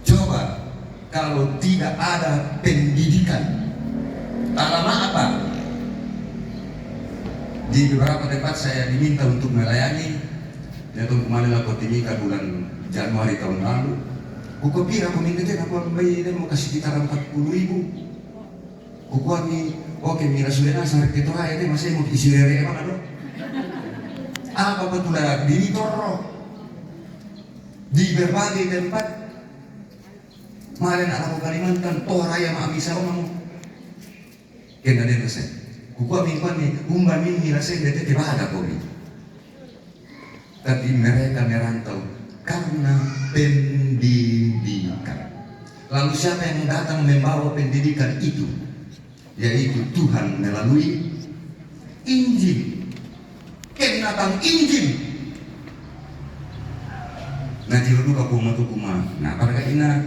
Speaker 6: Coba kalau tidak ada pendidikan, lama apa? Di beberapa tempat saya diminta untuk melayani, yaitu kemarin aku timika bulan Januari tahun lalu. Kuku pira aku minta aku bayi dan mau kasih kita 40.000. Kuku kami oke mira sudah sampai ke Toraja deh masih mau isi rere apa ada? Apa betul lah di Toro di berbagai tempat. Kemarin aku Kalimantan Toraja mah bisa ngomong. Kena dia rasa. Kuku kami umban ini rasa dia tidak ada kami. Tapi mereka merantau karena pendidikan. Lalu siapa yang datang membawa pendidikan itu? Yaitu Tuhan melalui Injil. Kenapa Injil? Nah dulu aku mau kuma. Nah apakah ina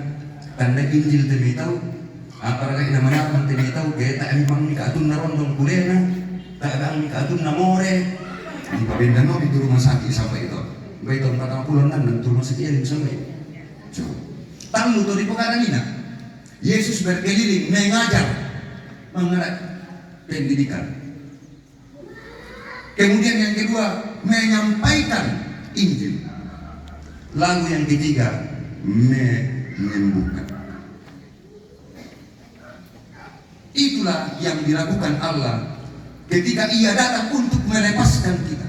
Speaker 6: tanda Injil tadi tahu? Apakah ina mana tadi tahu? Kita emang ni katun narondong kulena, tak ada ni katun namore. Di pabenda no di rumah sakit sampai itu. Baik tahun 40 dan rumah sakit yang sampai. Coba. Tahu tu di perkara ina. Yesus berkeliling mengajar. Mengenai pendidikan. Kemudian yang kedua menyampaikan Injil. Lalu yang ketiga menyembuhkan. Itulah yang dilakukan Allah ketika Ia datang untuk melepaskan kita.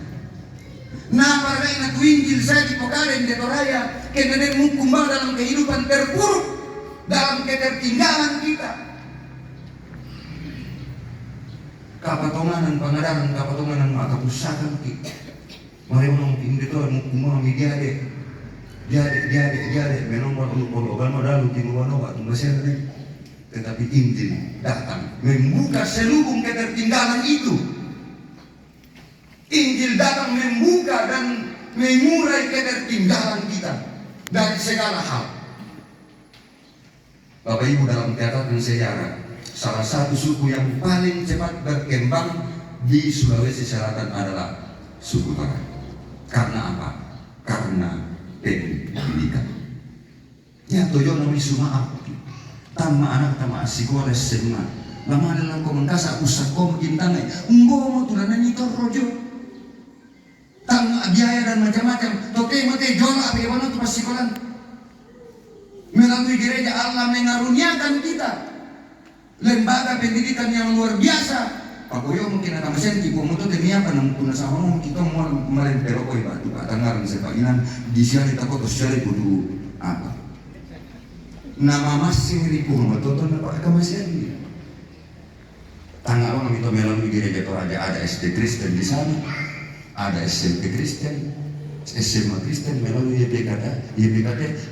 Speaker 6: Nah, para ina Injil saya di pokalen di Toraja, kemudian mengkumbang dalam kehidupan terpuruk, dalam ketertinggalan kita. Kapatonganan pengadaran, kapatonganan mata pusakan kita. Mari mungkin itu mengumami dia menomor untuk agama dalu timur waktu masih ada. Tetapi Injil datang membuka selubung ketertinggalan itu. Injil datang membuka dan mengurai ketertinggalan kita dari segala hal. Bapak Ibu dalam catatan sejarah, salah satu suku yang paling cepat berkembang di Sulawesi Selatan adalah suku Toraja. Karena apa? Karena pendidikan. Ya toyo nami sumaap. Tama anak tama sekolah SMA. Lama dalam komengkasa usah kom kintangai. Umbo tulan nani rojo. Tama biaya dan macam-macam. Toke mate jola apa yang tu pas sekolah. Melalui gereja Allah mengaruniakan kita lembaga pendidikan yang luar biasa. Pakoyo mungkin akan mesin tipo moto temia panang tuna sama kita mau melempero koi batu katangaran sepaginan di sini takut sosial kudu apa nama masing ribu moto tuh apa kemasian tanggal orang itu melalui gereja Toraja ada SD Kristen di sana, ada SMP Kristen, SMA Kristen melalui YPKT,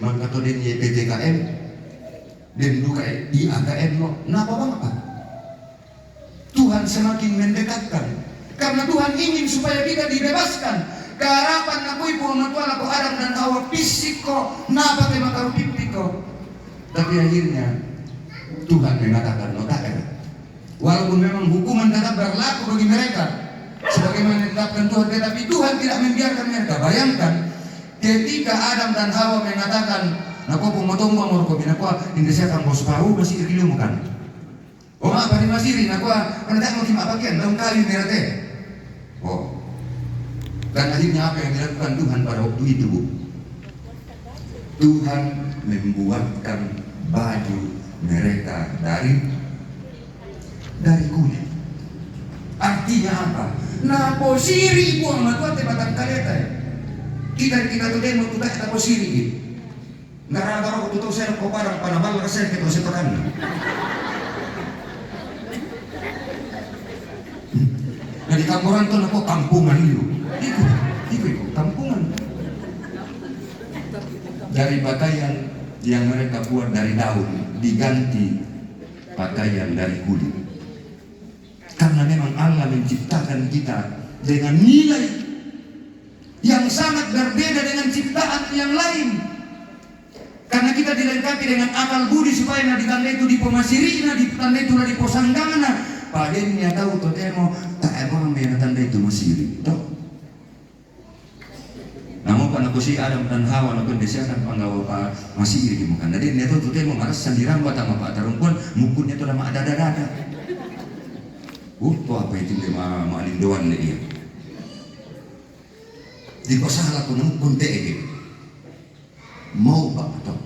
Speaker 6: maka tuh di YPTKM dan duka di AKN lo, kenapa bang? Tuhan semakin mendekatkan, karena Tuhan ingin supaya kita dibebaskan. Keharapan aku ibu matua aku Adam dan Hawa pisiko, napa tema karu pipiko. Tapi akhirnya Tuhan mengatakan notaker. Walaupun memang hukuman tetap berlaku bagi mereka, sebagaimana ditetapkan Tuhan, tetapi Tuhan tidak membiarkan mereka. Bayangkan ketika Adam dan Hawa mengatakan, "Nako pemotong umur ko binakwa Indonesia kan bos paru masih ilmu kan." Oh apa di masiri nakwa pendatang mau kima bagian daun kayu merate. Oh. Dan akhirnya apa yang dilakukan Tuhan pada waktu itu, Bu? Tuhan membuatkan baju mereka dari kulit. Artinya apa? Nah posiri ibu sama tua tebatan kaleta ya. Kita tuh demo tuh tak posiri gitu. Gara-gara waktu itu saya kau parang panabal saya kita sepakan. Nah di kampuran tuh nako kampungan itu. Ikut kampungan. Dari pakaian yang mereka buat dari daun diganti pakaian dari kulit. Karena memang Allah menciptakan kita dengan nilai yang sangat berbeda dengan ciptaan yang lain. Karena kita dilengkapi dengan akal budi supaya na ditanda itu di pemasirina, ditanda itu di posanggana. Padahal tahu tuh temo tak emang yang tanda itu masiri. Toh. Namun karena si Adam dan Hawa nakon desiakan panggawa pa masiri bukan. Jadi dia tuh temo maras sandiran buat sama Pak Tarungkon mukunnya tuh nama ada. Tuh apa itu dia malindoan dia. Di kosalah ko mukun tege. Mau Pak atau.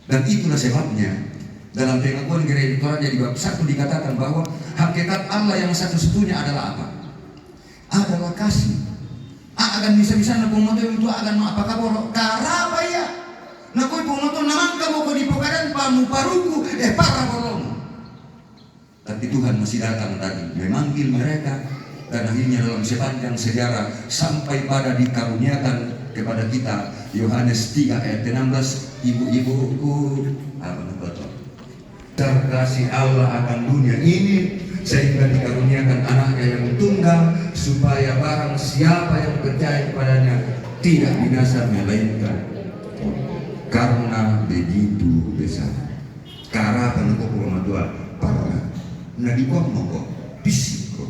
Speaker 6: Dan itulah sebabnya dalam pengakuan gereja Tuhan di bab 1 dikatakan bahwa hakikat Allah yang satu-satunya adalah apa? Adalah kasih. Agan bisa-bisa na pumoto itu agan apakah borok karaba ya. Na koy pumoto naman kamo ko di pokadan pamu paruku para bolong. Tapi Tuhan masih datang tadi memanggil mereka dan akhirnya dalam sepanjang sejarah sampai pada dikaruniakan kepada kita Yohanes 3 ayat 16 ibu-ibuku apa betul terkasih Allah akan dunia ini sehingga dikaruniakan anaknya yang tunggal supaya barang siapa yang percaya kepadanya tidak binasa melainkan karena begitu besar keharapan kok Tuhan para nadikok moko bisiko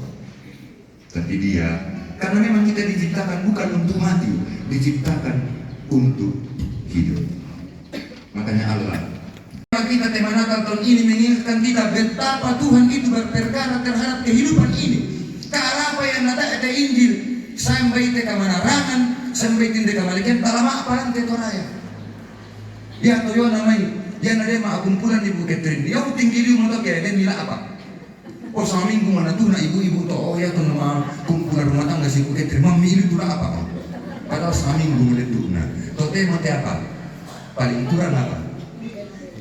Speaker 6: tapi dia karena memang kita diciptakan bukan untuk mati, diciptakan untuk hidup. Makanya Allah kita tema Natal tahun ini mengingatkan kita betapa Tuhan itu berperkara terhadap kehidupan ini. Karena apa yang ada Injil sampai te kamanarangan, sampai tinde kamalikan talama apa te toraya. Ya toyo namai, ya nade ma kumpulan di Bukit Rindu. Ya tinggi di motor ya dan nila apa? Oh sama minggu mana tuh na ibu-ibu tuh oh ya tuh nama kumpulan rumah tangga si Bukit Rindu. Mami itu apa? Padahal sama minggu mulai tuh na. Tote mati apa? Paling kurang apa?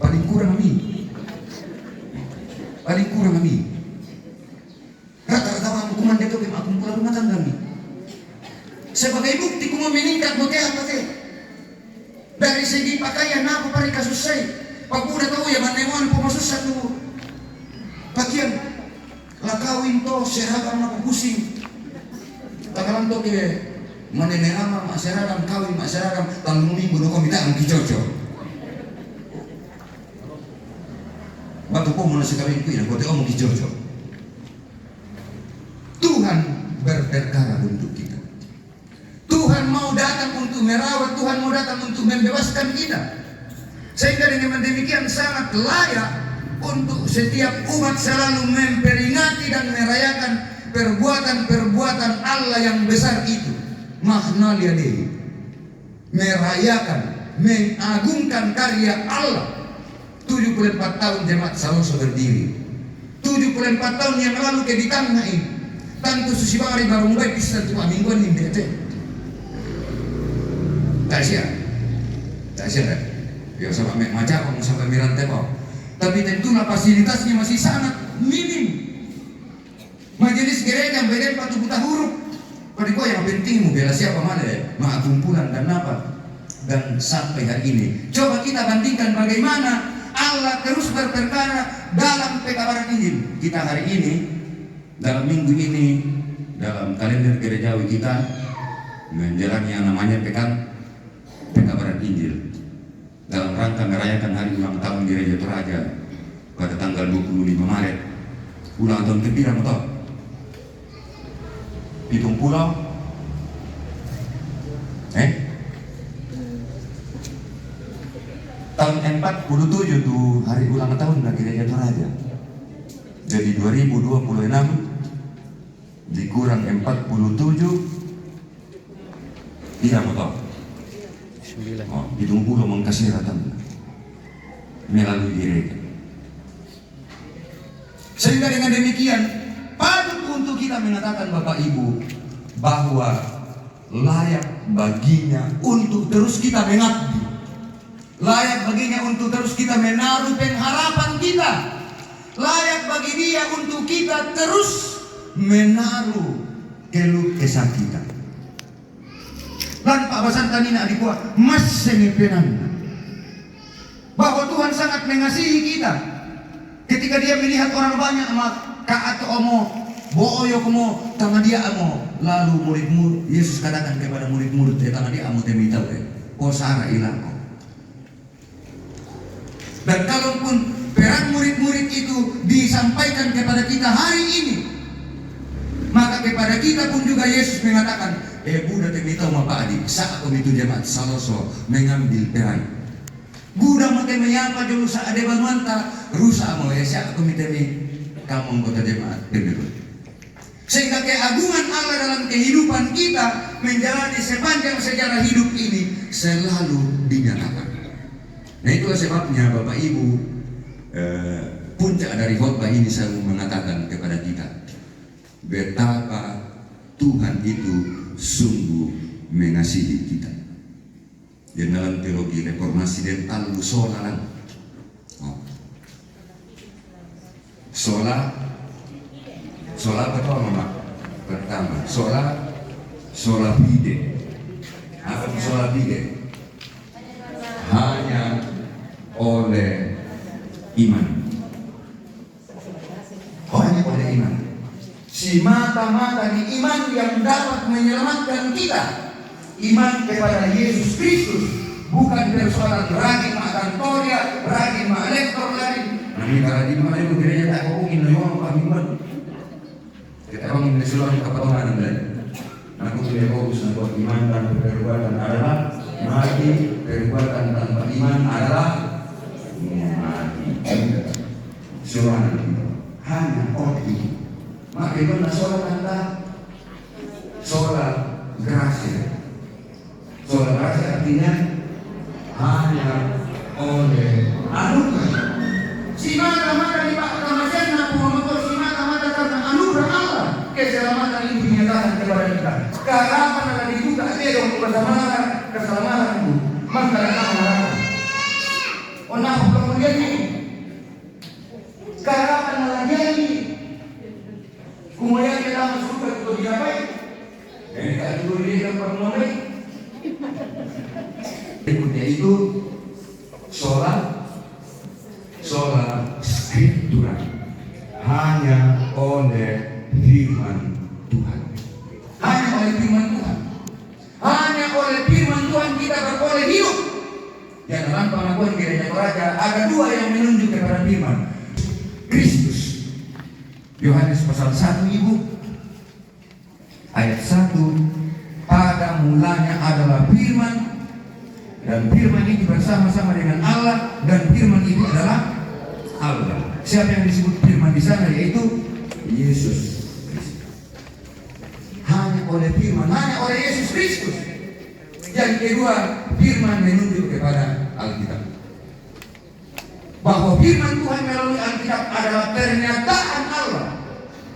Speaker 6: Paling kurang kami. Rata-rata orang hukuman dia tuh aku pulang rumah tangga kami. Sebagai bukti ku meningkat bukti apa teh? Dari segi pakaian apa pari kasus saya. Pak udah tahu ya manemon pemasus satu pakaian lakawin to seragam aku pusing. Takalan to ke manenema masyarakat kawin masyarakat tahun minggu no komita ang kicoco. Batu po muna sekali itu yang kote omong kijojo. Tuhan berperkara untuk kita. Tuhan mau datang untuk merawat, Tuhan mau datang untuk membebaskan kita. Sehingga dengan demikian sangat layak untuk setiap umat selalu memperingati dan merayakan perbuatan-perbuatan Allah yang besar itu. Mahnalia Dewi. Merayakan, mengagungkan karya Allah. 74 tahun jemaat Saloso berdiri. 74 tahun yang lalu ke di tengah ini. Tantu susibari baru mulai bisa cuma mingguan ini bete. Tak siap. Ya sama macam sampai Mirante Pak. Tapi tentulah fasilitasnya masih sangat minim. Majelis gereja beda 4 juta huruf. Pada gua yang penting mau bela siapa mana ya? Maha kumpulan dan apa? Dan sampai hari ini. Coba kita bandingkan bagaimana Allah terus berperkara dalam pekabaran Injil. Kita hari ini, dalam minggu ini, dalam kalender gerejawi kita menjalani yang namanya pekabaran Injil dalam rangka merayakan hari ulang tahun Gereja Toraja pada tanggal 25 Maret. Ulang tahun kepira motor? Pitung pulau? Tahun 47 tuh hari ulang tahun dari Gereja Toraja. Jadi 2026 dikurang 47 tidak motor.
Speaker 1: 9.
Speaker 6: Oh, hitung pulau mengkasih rata melalui gereja. Sehingga dengan demikian patut untuk kita mengatakan Bapak Ibu bahwa layak baginya untuk terus kita mengabdi, layak baginya untuk terus kita menaruh pengharapan kita, layak bagi Dia untuk kita terus menaruh keluh kesah kita. Dan Pak Basan kanina adikua mas sengepenan bahwa Tuhan sangat mengasihi kita ketika Dia melihat orang banyak kaat omo boyo komo tangan dia amo, lalu murid-murid Yesus katakan kepada murid-murid tangan dia amo temitau kosara ilako. Dan kalaupun perang murid-murid itu disampaikan kepada kita hari ini, maka kepada kita pun juga Yesus mengatakan, Buddha temitau mapa adik, saat kami itu jemaat saloso mengambil perang. Buddha mate menyapa dulu saat ada bantuanta, rusak mau ya saat kami temi kamu kota jemaat temitau. Sehingga keagungan Allah dalam kehidupan kita menjalani sepanjang sejarah hidup ini selalu dinyatakan. Nah itulah sebabnya Bapak Ibu, puncak dari khotbah ini saya mau mengatakan kepada kita betapa Tuhan itu sungguh mengasihi kita. Dan dalam teologi reformasi dan talu sola apa mama? Pertama sola fide. Apa itu sola fide? Hanya oleh iman. Hanya oleh iman. Si mata-mata di iman yang dapat menyelamatkan kita. Iman kepada Yesus Kristus, bukan persoalan rajin makan toria, rajin makan lektor lagi. Nanti kalau di mana itu gereja tak ngomongin loyong kami iman. Kita orang Indonesia orang kepatongan dan aku tidak fokus buat iman dan perbuatan adalah mati, perbuatan tanpa iman adalah mati. Surah hanya orang. Maka itu sholat anda sholat gracia. Sholat gracia artinya hanya oleh anugerah. Si mata-mata di Pak Kamasen aku memotor si mata-mata karena anugerah Allah. Keselamatan itu dinyatakan kepada kita. Keharapan akan dibuka untuk keselamatan itu. Maka kamu harapkan. Nah kemudian ini keharapan malah jadi. Kemudian kita masuk ke itu diapain? Jadi tak itu dia dapat mulai. Berikutnya itu sholat skriptura, hanya oleh firman Tuhan. Hanya oleh firman Tuhan. Hanya oleh firman Tuhan kita beroleh hidup. Dan dalam pengakuan Gereja Toraja ada dua yang menunjuk kepada firman Kristus. Yohanes pasal 1 Ibu ayat 1, pada mulanya adalah firman, dan firman itu bersama-sama dengan Allah, dan firman itu adalah Allah. Siapa yang disebut firman di sana? Yaitu Yesus Kristus. Hanya oleh firman, hanya oleh Yesus Kristus. Yang kedua, firman menunjuk kepada Alkitab. Bahwa firman Tuhan melalui Alkitab adalah pernyataan Allah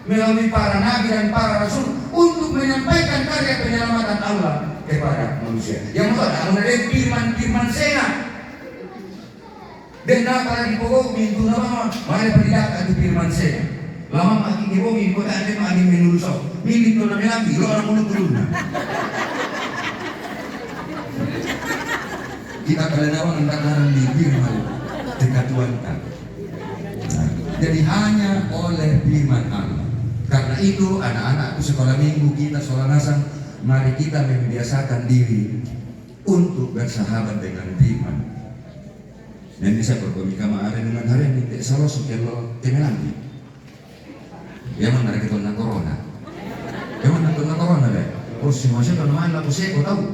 Speaker 6: melalui para nabi dan para rasul untuk menyampaikan karya penyelamatan Allah kepada manusia. Yang kedua, ada firman sena. Dan dapat dipokok mintu nama mana pendidak itu firman sena. Lama makin dibomi kota ada makin menurusau. Milik tu nama lagi, lo orang mulut turun. Kita kalian awang entah di firman. kekatuan kami. Nah, jadi hanya oleh firman Allah. Karena itu anak-anakku sekolah minggu kita sekolah nasang, mari kita membiasakan diri untuk bersahabat dengan firman. Dan bisa berkomika ada dengan hari ini tidak salah sukelo temelanti. Ya mana kita na corona. Ya mana kita na corona deh. Oh si masih kalau main laku seko tahu.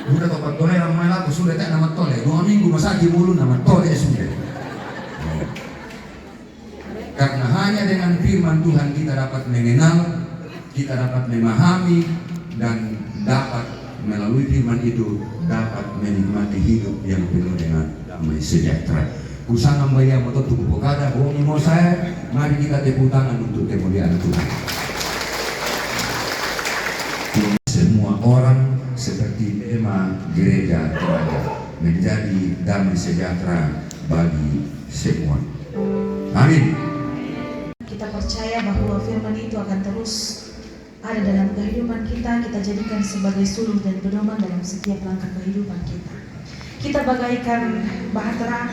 Speaker 6: Udah topat tole yang main laku sudah tak nama tole. 2 minggu masaki mulu nama tole sudah. Karena hanya dengan firman Tuhan kita dapat mengenal, kita dapat memahami, dan dapat melalui firman itu dapat menikmati hidup yang penuh dengan damai sejahtera. Kusana mbaya motor tubuh pokada, bohongi mau saya, mari kita tepuk tangan untuk kemuliaan Tuhan. Semua orang seperti tema gereja Telaga menjadi damai sejahtera bagi semua. Amin.
Speaker 3: Kita percaya bahwa firman itu akan terus ada dalam kehidupan kita. Kita jadikan sebagai suluh dan pedoman dalam setiap langkah kehidupan kita. Kita bagaikan bahtera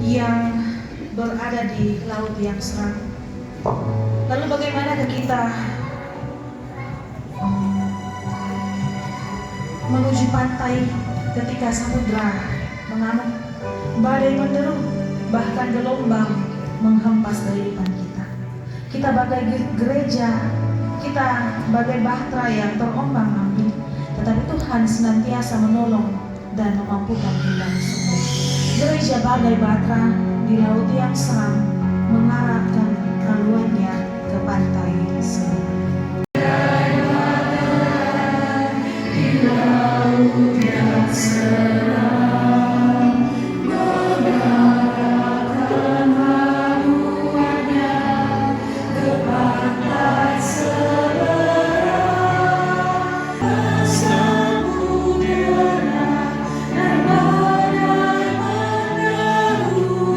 Speaker 3: yang berada di laut yang seram. Lalu bagaimana kita menuju pantai ketika samudra mengamuk, badai menderu, bahkan gelombang menghempas kehidupan kita. Kita bagai gereja, kita bagai bahtera yang terombang-ambing, tetapi Tuhan senantiasa menolong dan memampukan kita semua. Gereja bagai bahtera di laut yang seram, mengarahkan haluannya ke pantai sebelah. Di laut yang seram, mengarahkan haluannya ke pantai seberang. Samudera dan badai menderu,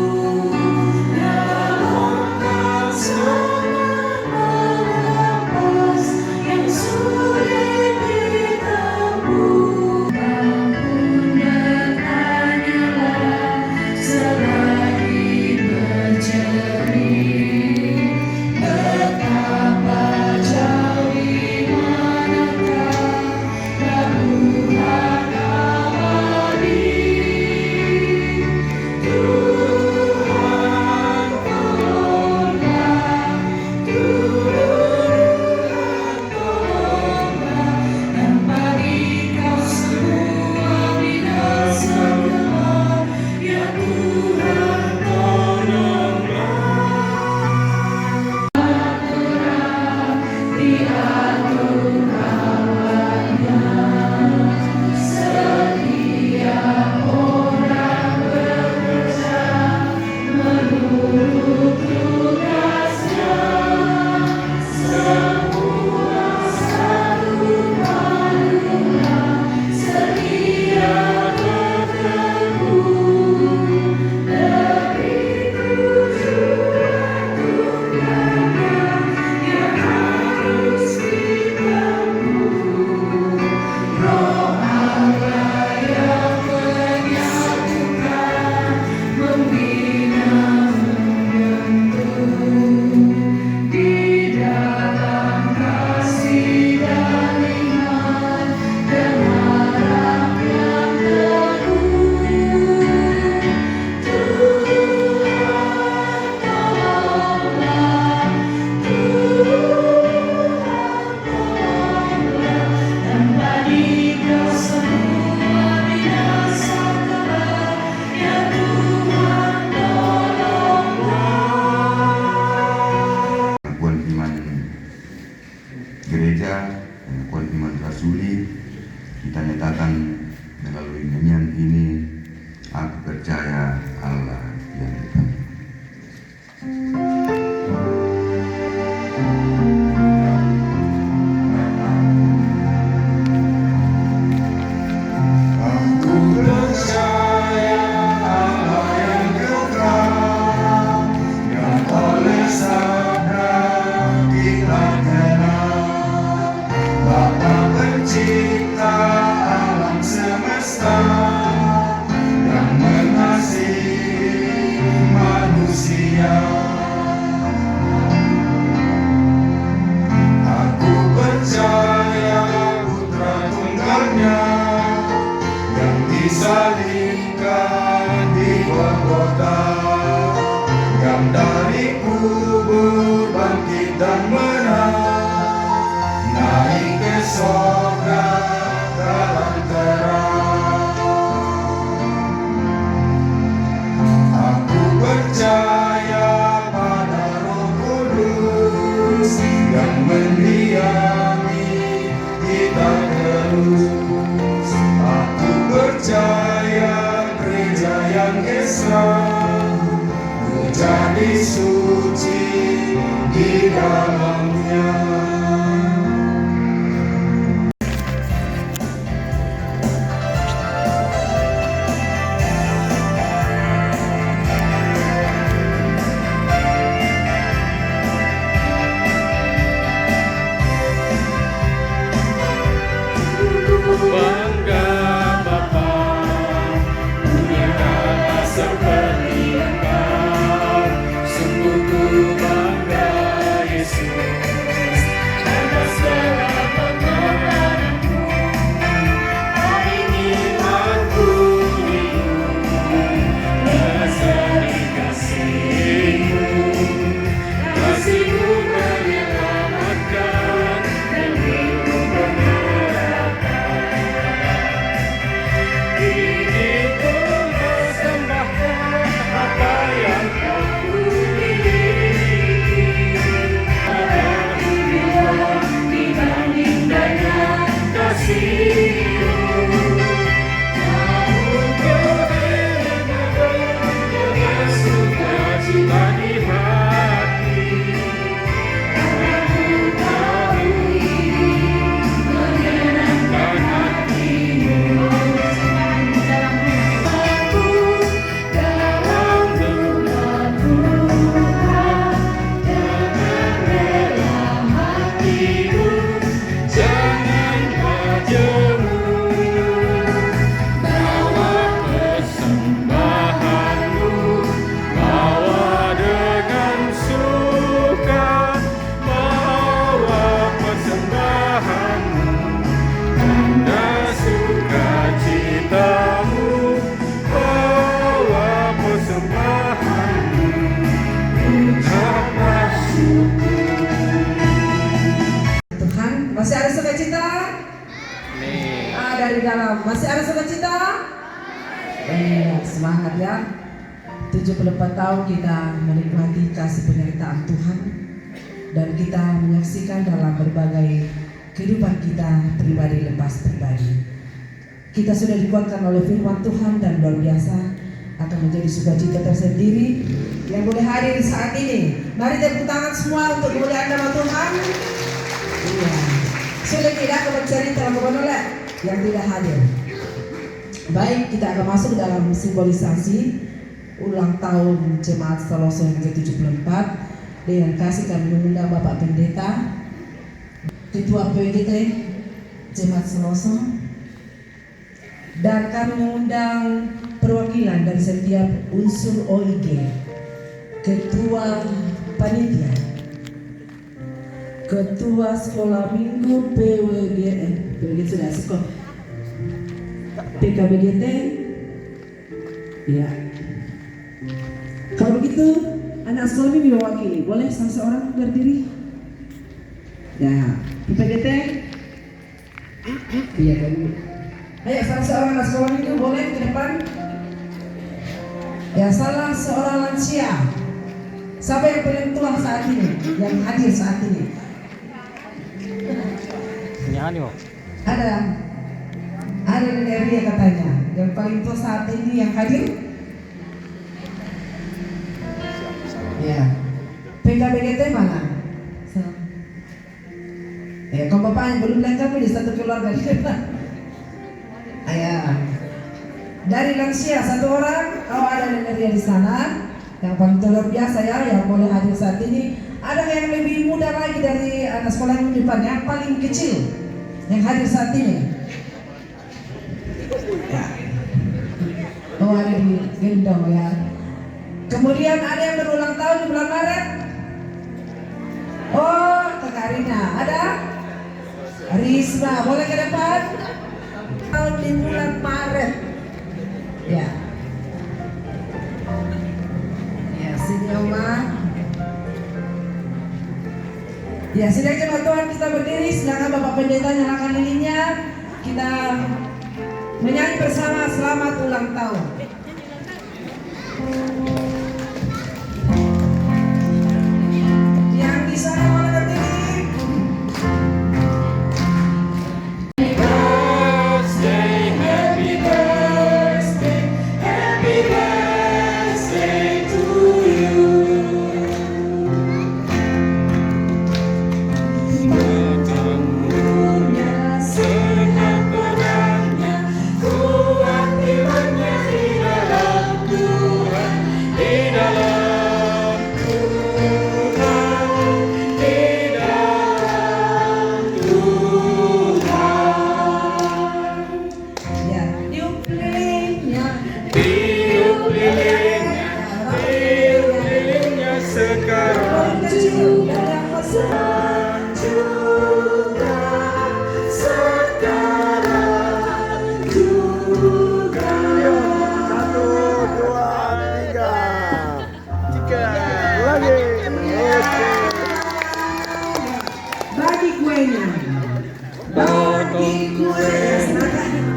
Speaker 3: gelombang sangat menempas yang sulit ditempuh. Ampun bertanyalah selagi berjernih, betapa jauh di manakah pelabuhan abadi. Tuhan tolonglah, Tuhan tolonglah, dan bagi kau semua binasa gelap, ya Tuhan tolonglah. Diatur kawannya, setiap orang bekerja menurut tugasnya, semua satu padulah, setia berteduh dari tujuan tunggal yang harus ditempuh. Roh Allah yang menyatukan, membina, membentuk di dalam kasih dan iman dan harap yang teguh. Tuhan tolonglah, Tuhan tolonglah, dan bagi kau semua binasa kelak, ya Tuhan tolonglah.
Speaker 4: Pengakuan iman gereja, pengakuan iman rasuli, kita nyatakan melalui nyanyian ini, aku percaya Allah yang dekat.
Speaker 7: Aku percaya Allah yang kekal, yang oleh sabda kita kenal, Bapa pencipta alam semesta, yang mengasihi dan menang, naik ke sorga dalam terang. Aku percaya pada Roh Kudus yang mendiami kita terus. Aku percaya gereja yang esa menjadi suci di dalamnya.
Speaker 1: Bangga Bapa, muliakanlah seperti Engkau. Sungguh ku bangga Yesus, atas segala pengorbananmu. Hari ini aku hidup, berseri kasih-Mu. Kasih-Mu menyelamatkan dan Ku pengharapan. Ini ku persembahkan apa yang Kau miliki. Aku bilang dibanding dengan kasih-Mu. Namun Kau dengan sukacita di hati. Aku tahu ini menyenangkan hati-Mu. Aku dalam rumah-Mu dengan rela hati-Mu, jangan jemu. Bawa persembahan-Mu, bawa dengan suka, bawa persembahan-Mu, tanda sukacita-Mu, bawa persembahan-Mu, ucaplah syukur.
Speaker 2: Tuhan, masih ada sukacita? Dari dalam masih ada sukacita? Semangat ya. 74 tahun kita menikmati kasih penyertaan Tuhan dan kita menyaksikan dalam berbagai kehidupan kita pribadi lepas pribadi. Kita sudah dikuatkan oleh firman Tuhan dan luar biasa akan menjadi sukacita tersendiri yang boleh hadir saat ini. Mari tepuk tangan semua untuk kemuliaan nama Tuhan. Iya. Sudah tidak akan mencari telah menolak yang tidak hadir. Baik, kita akan masuk dalam simbolisasi ulang tahun Jemaat Saloso yang ke-74. Dengan kasih kami mengundang Bapak Pendeta, Ketua PGT Jemaat Saloso, dan kami mengundang perwakilan dari setiap unsur OIG, Ketua Panitia, Ketua Sekolah Minggu PWGN, sudah sekolah PKBGT, ya. Kalau begitu, anak sekolah minggu mewakili, boleh seorang berdiri? Ya, PKBGT, iya kan? Ayo, salah seorang anak sekolah minggu boleh ke depan? Ya, salah seorang lansia. Siapa yang paling tua saat ini, yang hadir saat ini? Ada dari dia katanya, yang paling tua saat ini yang hadir. Ya, PKBGT mana? Ya, kalau bapak yang belum lengkap di satu keluarga di depan. Ya, dari lansia satu orang. Oh, ada dari dia di sana. Yang paling luar biasa ya, yang boleh hadir saat ini. Ada yang lebih muda lagi dari anak sekolah yang di depan, yang paling kecil yang hadir saat ini. Ya. Oh, ada di gendong ya. Kemudian ada yang berulang tahun di bulan Maret. Oh, Kak Karina. Ada? Risma, boleh ke depan? Tahun di bulan Maret. Ya. Ya, sini Oma. Ya, sidang jemaat Tuhan kita berdiri, silakan Bapak Pendeta nyalakan lilinnya. Kita menyanyi bersama selamat ulang tahun. Yang di sana mana berdiri? Ya, tiup lilinnya.
Speaker 7: lilingnya sekarang juga sekarang juga. 1, 2, 3 lagi.
Speaker 2: Bagi kuenya. Bagi kuenya.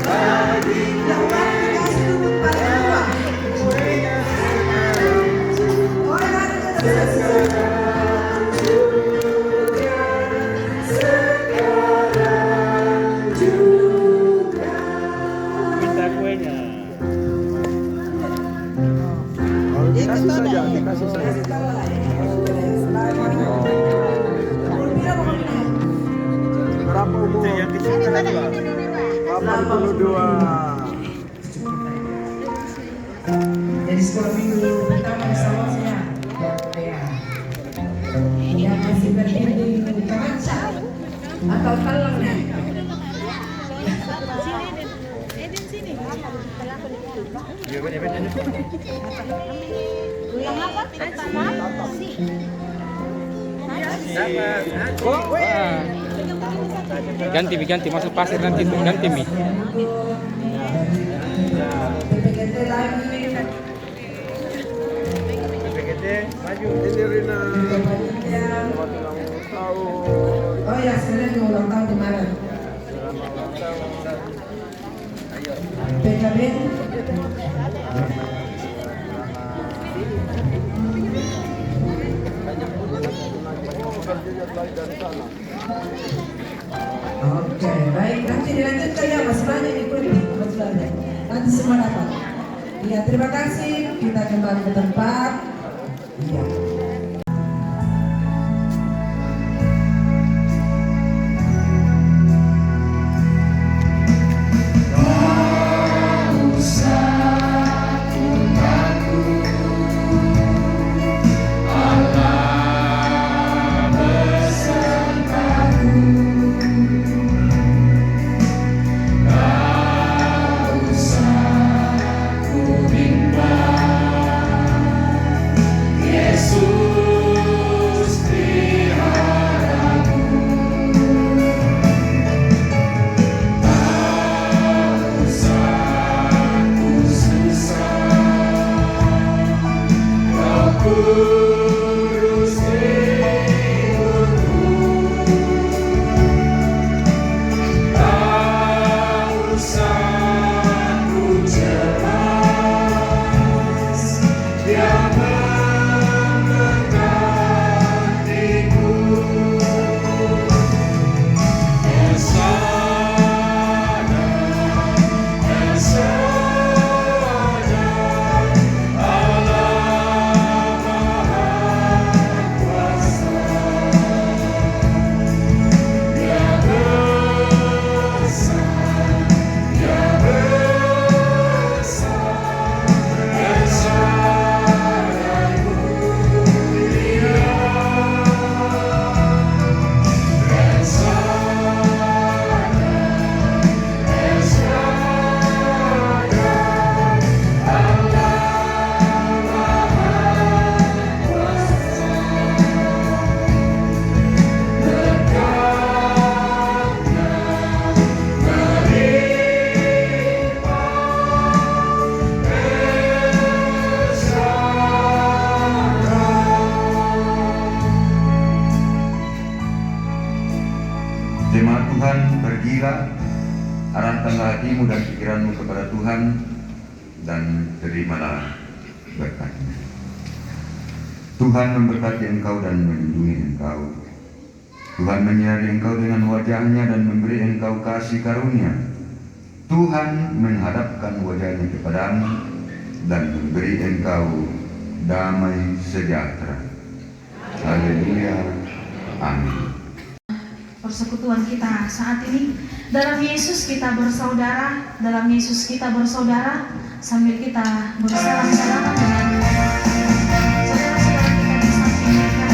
Speaker 2: Bagi yang kasih duduk pada dua. Oh,
Speaker 7: Minta kuenya. Kasih saja, dikasih saja. Berapa umur? Yang kecil kan 82.
Speaker 2: Jadi sekolah minggu pertama di Salosnya. Ya. Yang masih berdiri di kaca atau talangnya.
Speaker 1: Ganti masuk pasir nanti tuh ganti mi.
Speaker 2: PPGT lagi.
Speaker 7: PPGT maju. Ini Rina. Selamat ulang tahun.
Speaker 2: Oh ya, sekarang yang ulang tahun kemarin.
Speaker 7: Selamat ulang tahun.
Speaker 2: PKB. Oke, baik. Nanti dilanjutkan ya, Mas Banyak ikut kebetulannya. Nanti semua dapat. Iya, terima kasih. Kita kembali ke tempat. Iya.
Speaker 7: Yesus
Speaker 5: Jemaat Tuhan, pergilah, arahkanlah hatimu dan pikiranmu kepada Tuhan, dan terimalah berkat-Nya. Tuhan memberkati engkau dan melindungi engkau. Tuhan menyinari engkau dengan wajah-Nya dan memberi engkau kasih karunia. Tuhan menghadapkan wajah-Nya kepadamu dan memberi engkau damai sejahtera. Haleluya. Amin.
Speaker 3: Persekutuan kita saat ini, dalam Yesus kita bersaudara, dalam Yesus kita bersaudara, sambil kita bersalam-salaman dengan saudara-saudara kita di samping kita.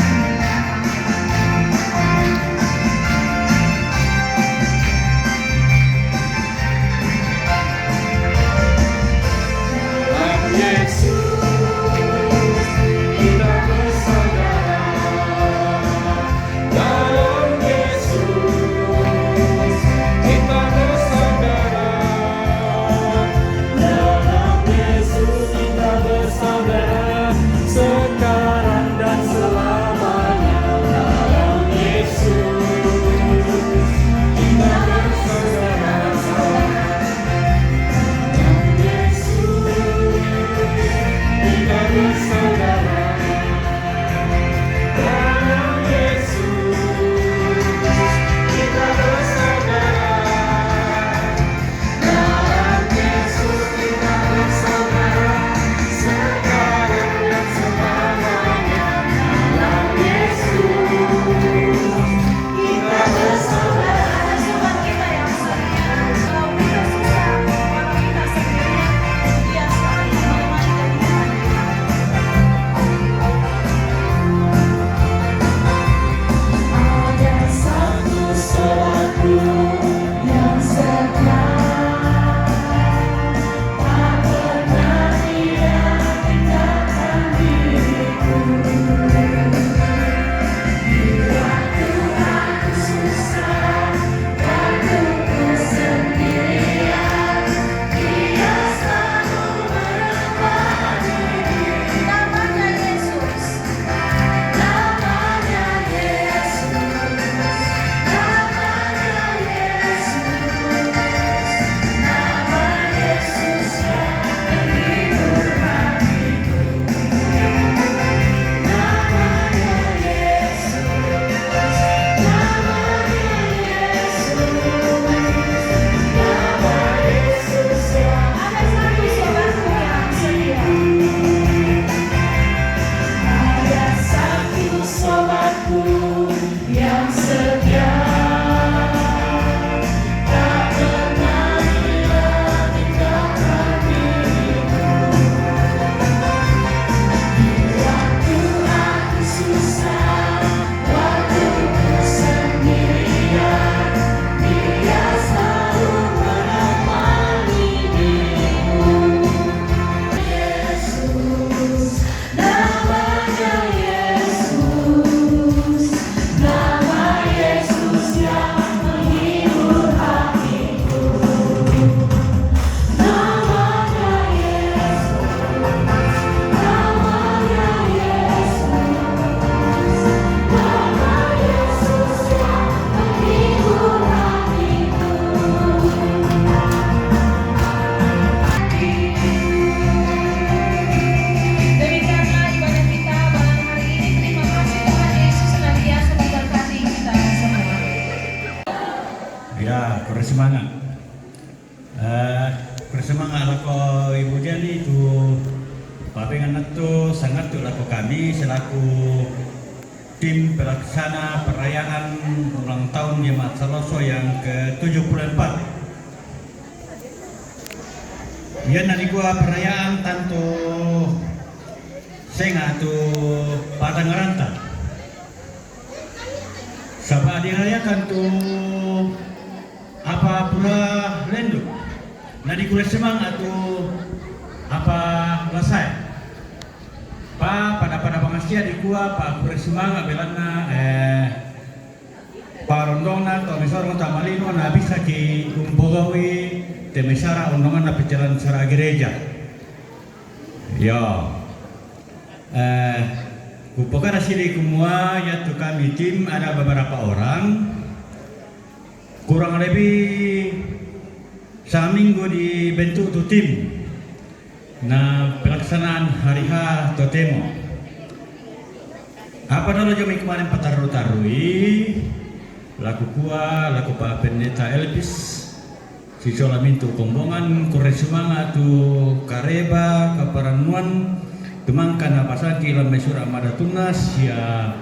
Speaker 8: Bersemangat. Bersemangat lako Ibu Jali itu papengan itu sangat tu lako kami selaku tim pelaksana perayaan ulang tahun Jemaat Saloso yang ke-74. Ya nanti gua perayaan tanto senga tu Padang Rantang. Sabah dirayakan tu apa pula lendu nadi kule semang atau apa lasai pada pangasia di kuah pa kule semang abelana parondona to mesor ta malino na bisa ki umbogawi te mesara undongan na pejalan sara gereja ya kupokara sini kumua ya tu kami tim ada beberapa orang kurang lebih seminggu dibentuk tu tim na pelaksanaan hari H Totemo. Apa dulu jom kemarin pataru-tarui laku kuah, laku Pak Pendeta Elvis si Solamintu Kombongan kore semangat tu kareba kaparanuan temangkan apa saki lambe surah madatunas ya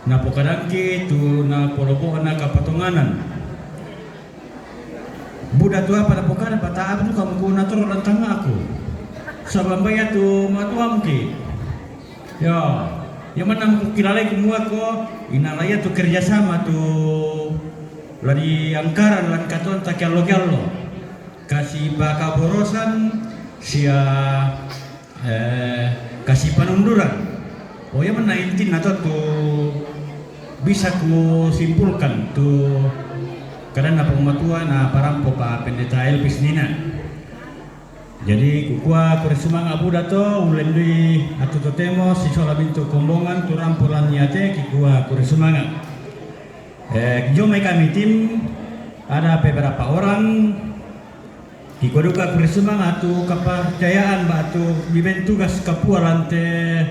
Speaker 8: napokadangki tu na polobo na kapatonganan budak tua pada pokana pata apa tu kamu guna terus rantang aku sabambaya tu matuamki ya yang mana kilalai kumua ko inalaya tu kerjasama tu lari angkaran lan katon takialo-kialo kasih bakaborosan sia kasih penunduran. Oh ya mana inti atau tu bisa ku simpulkan tu karena pematuan parampo Pak Pendeta Elvis Nina. Jadi kukua kuresumang abu dato ulendi atu totemo si Solamintu Kombongan turam polan nyate kikua kuresumanga. Jomai kami tim ada beberapa orang ikoduka kuresumang atu kepercayaan batu biben tugas kapua lante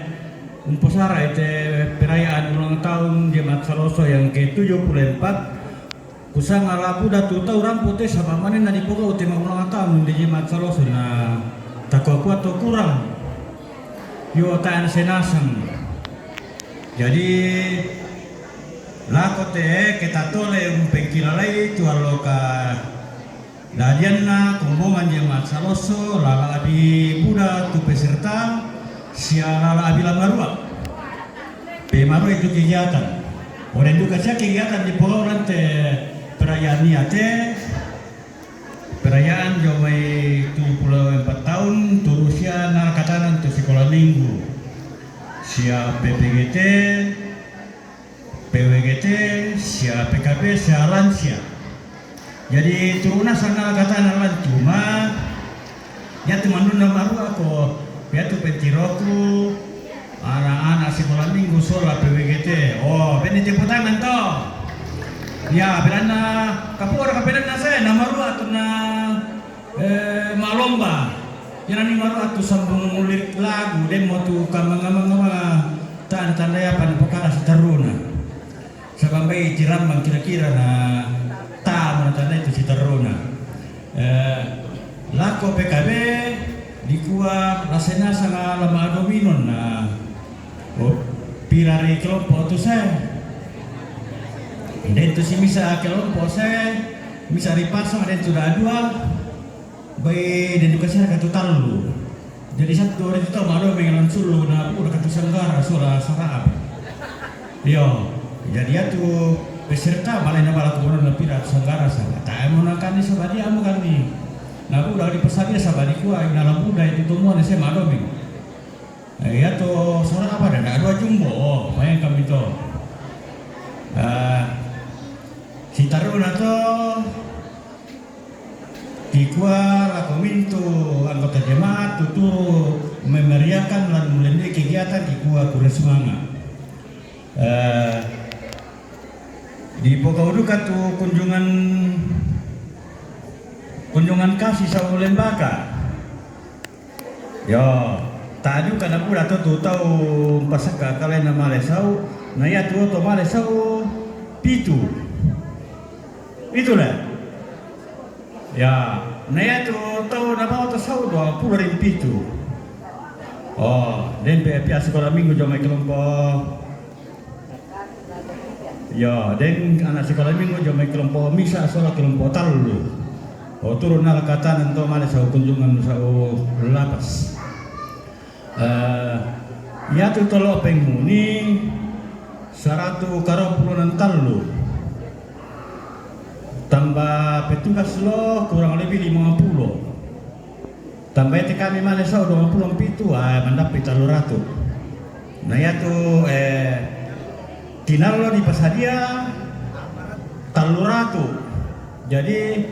Speaker 8: umposara ite perayaan ulang tahun Jemaat Saloso yang ke-74 kusang alapu datu tau rampote sama mana nadi pokok tema ulang tahun di Jemaat Saloso na takwa kuat atau kurang yo taan senasang jadi lakote kita tole umpekilalai tu aloka dadianna Kombongan Jemaat Saloso lala abi buda tu peserta siala abi lamarua pemaru itu kegiatan orang itu kasih kegiatan di pulau nanti perayaan niate perayaan jomai 74 tahun turusia nakatanan tu sekolah minggu siap PPGT PWGT siap PKB siap lansia jadi turunan sana katanan lan cuma ya teman nuna baru aku ya tu petiroku anak-anak sekolah minggu sola PWGT oh beni tepuk tangan toh ya berana kapura kapedana saya nama ruah tu na malomba yang ni maru tu sambung mulir lagu demo tu kamang-kamang tanda ya pada perkara seteruna sampai cirambang kira-kira na ta tanda itu seteruna lako PKB di kuah rasanya sangat lama dominon na pirari kelompok tu saya dan tu si misa kelompok saya misa dipasang dan sudah dua baik dan juga saya kata talu jadi satu orang itu malu mengelan sulu na udah kata senggara suara sarap yo jadi itu peserta malah nama laku bono na pirat senggara sangat tak menakan ni sabadi amu kami nah udah di pesannya sabadi kuah dalam muda itu semua saya malu meng ya to suara apa ada dua jumbo oh main kami to si taruna to kikua lakomintu anggota jemaat tuturu memeriahkan dan mulai kegiatan kikua kuresmanga di Pokauduka tu kunjungan kasih sama lembaga yo tadi kan aku dah tahu pasaka kalian nama lesau nah ya tu lesau pitu itulah ya, naya tu tahu nama atau sahu 20 pitu. Oh, dan pihak sekolah minggu jomai kelompok. Ya, dan anak sekolah minggu jomai kelompok misa soal kelompok talu. Oh, turun nak kata nanti mana sahu kunjungan sahu lapas. Ya tu tolong penghuni 100 karopulunan talu. Tambah petugas lo kurang lebih 50 tambah itu kami mana so 20 pitu mendapat 300 nah ya tu tinar lo di pasadia 300 jadi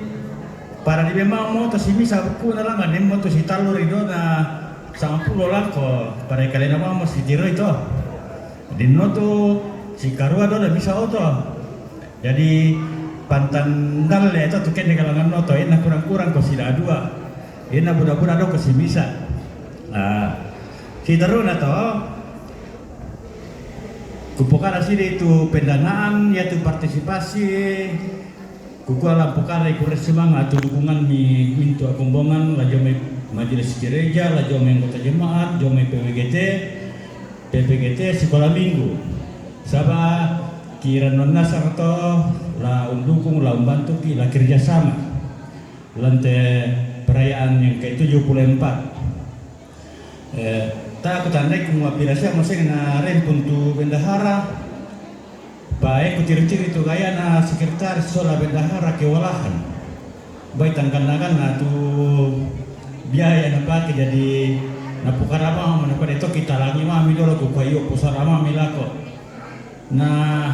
Speaker 8: para di memang mau tersi bisa buku dalam ane mau tersi talur itu na 10 lah kok para kalian apa masih tiro itu di no tu si karua do bisa auto jadi pantan dalle itu tuh kene kalangan noto enak kurang-kurang kau sila dua enak budak-budak do kau bisa si teruna toh kupokara sini itu pendanaan yaitu partisipasi kukuala pokara ikut semangat dukungan mintu akumbongan lajome majelis gereja lajome anggota jemaat jome PPGT sekolah minggu sabah kira nonna sarto la undukung la membantu ki la kerjasama lantai perayaan yang ke-74 tak aku tandai kumua pirasya masih na rempuntu bendahara baik kuciri-ciri itu gaya na sekretaris sola bendahara kewalahan baik tangkan-tangkan na tu biaya na pakai jadi na pukara mah mana pada itu kita lagi mah midolo ku kayu pusara mah milako nah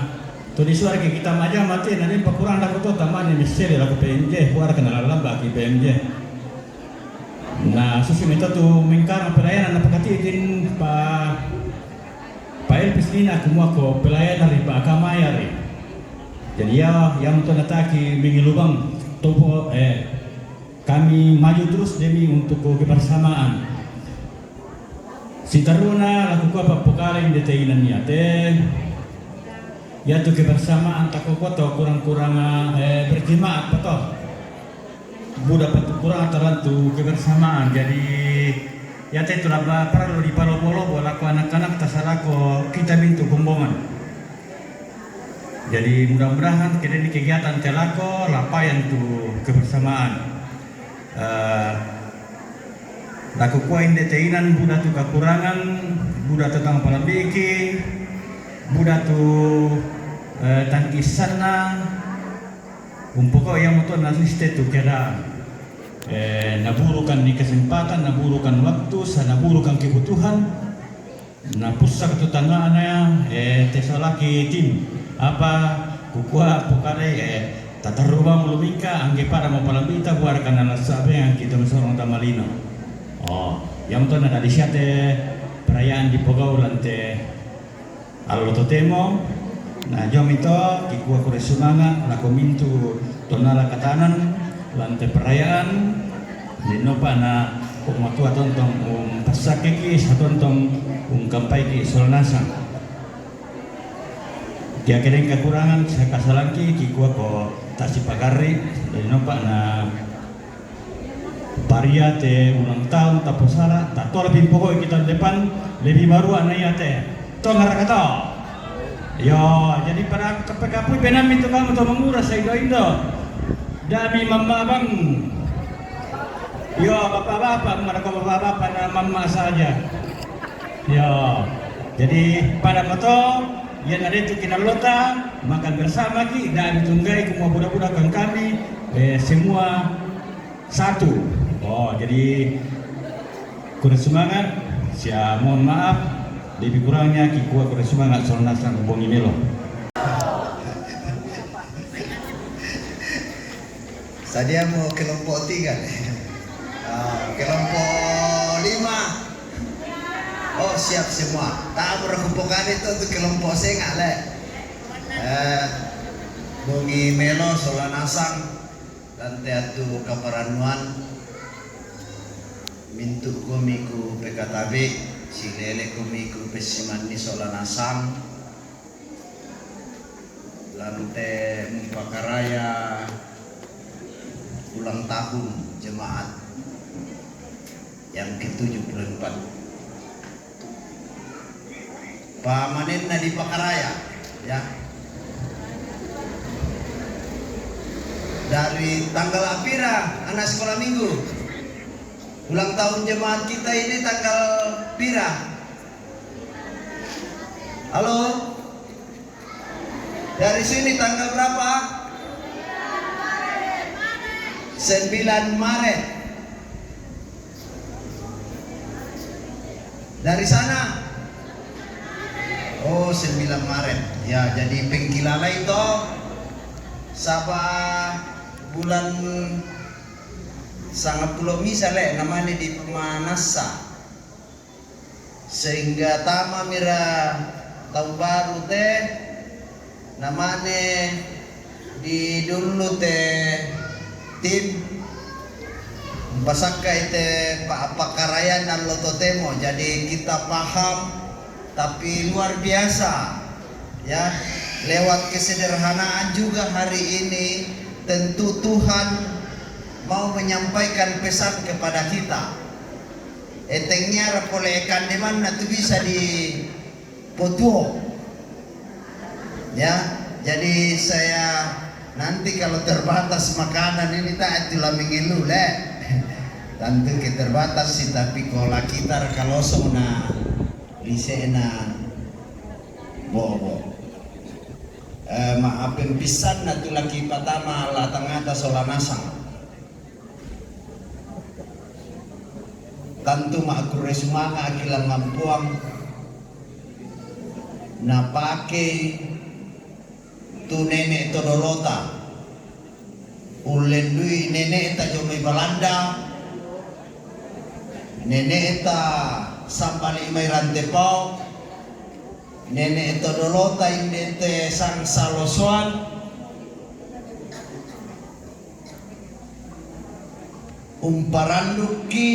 Speaker 8: tu di suara kita maja mati nanti pakurang dah kutu taman ni miseri laku PMJ buar kenal lamba ki PMJ nah susi minta tu mengkarang perayaan na pakatitin pa Elpis ini aku mau ko pelayanan riba kamayari. Jadi ya yang tu nataki mengilubang topo kami maju terus demi untuk kebersamaan. Si taruna laku apa pokaling detainan niate. Ya tu kebersamaan tak koto kurang-kurang berjemaat betul. Budak kurang terlantu kebersamaan jadi ya itu lah perlu di palo-polo buat aku anak-anak tasarako kita bintu kumbongan. Jadi mudah-mudahan kita ini kegiatan telako lapayan tu kebersamaan. Laku kuain detainan budak tu kekurangan, budak tentang palambiki, budak tu tangkisanna, umpoko yang motor nasiste tu kira. Naburukan di kesempatan, naburukan waktu, naburukan kebutuhan, napusak tu tangannya, tesalaki tim apa kukua pokare tatarubah mulumika angge para mau palambita buat karena sabe yang kita mesorong tamalino. Oh, yang tu nada disiate perayaan di Pogau lante aloto temo, na jom itu kikua kure semangat, na komintu tonala katanan lantai perayaan dinopa na matua tontong pasakeki satontong kampai ki solnasa kia kering kekurangan saya kasalanki kikua ko tasipagari dinopa na paria te ulang tahun taposara tato lebih pokok kita depan lebih baru anaya te tong harakato yo jadi pada kepekapui benam itu kamu to menguras sa indo dami mama bang, yo bapak-bapak, mereka bapak-bapak dan mama saja. Yo, jadi pada foto yang ada itu kinalota makan bersama ki dan tunggai semua budak-budak kami semua satu. Oh, jadi kurang semangat. Saya mohon maaf lebih kurangnya ki kurang semangat soalnya sang bongi melo.
Speaker 9: Saya mau kelompok 3 kelompok 5 oh siap semua tak berkumpulan itu untuk kelompok sengak le bongi melo solanasang dan teatu kaparanuan mintu komiku PKTB si lele komiku pesimani solanasang lante mumpakaraya ulang tahun jemaat yang ke-74 pamanen na di Pakaraya ya dari tanggal apira anak sekolah minggu ulang tahun jemaat kita ini tanggal pira halo dari sini tanggal berapa 9 Maret dari sana oh 9 Maret ya jadi pengkilala itu sabah bulan sangat pulau misalnya namanya di Pemanasa sehingga tama mira tahun baru teh namanya di dulu tim pasakai pakarayan dan lototemo, jadi kita paham tapi luar biasa ya. Lewat kesederhanaan juga hari ini tentu Tuhan mau menyampaikan pesan kepada kita. Etengnya rapole ikan di mana tuh bisa di potuo ya. Jadi saya nanti kalau terbatas makanan ini tak itulah mengilu le. Tentu kita terbatas sih, tapi kalau kita kalau na lisena bobo. Maafin pisan na tu laki pertama la tangata solanasang. Tantu maaku resumanga akilang ngampuang na pake tu nenek todolota ulendui nenek ta jomai Balanda, nenek ta sambali mai rantepau, nenek todolota indete sang salosoan, umparanduki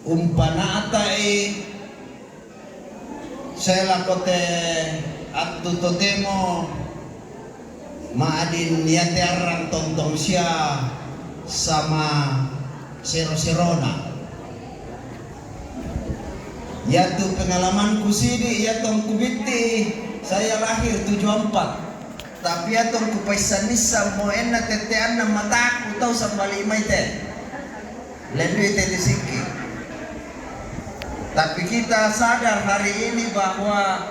Speaker 9: umpanatai saya lakote atu totemo maadin yate arang tontong sia sama sero-serona. Yatu pengalamanku sini yatong kubiti saya lahir 74, tapi yatong kupaisanisa mo ena tetean na mataku tau sambali maite lendu ite disiki. Tapi kita sadar hari ini bahwa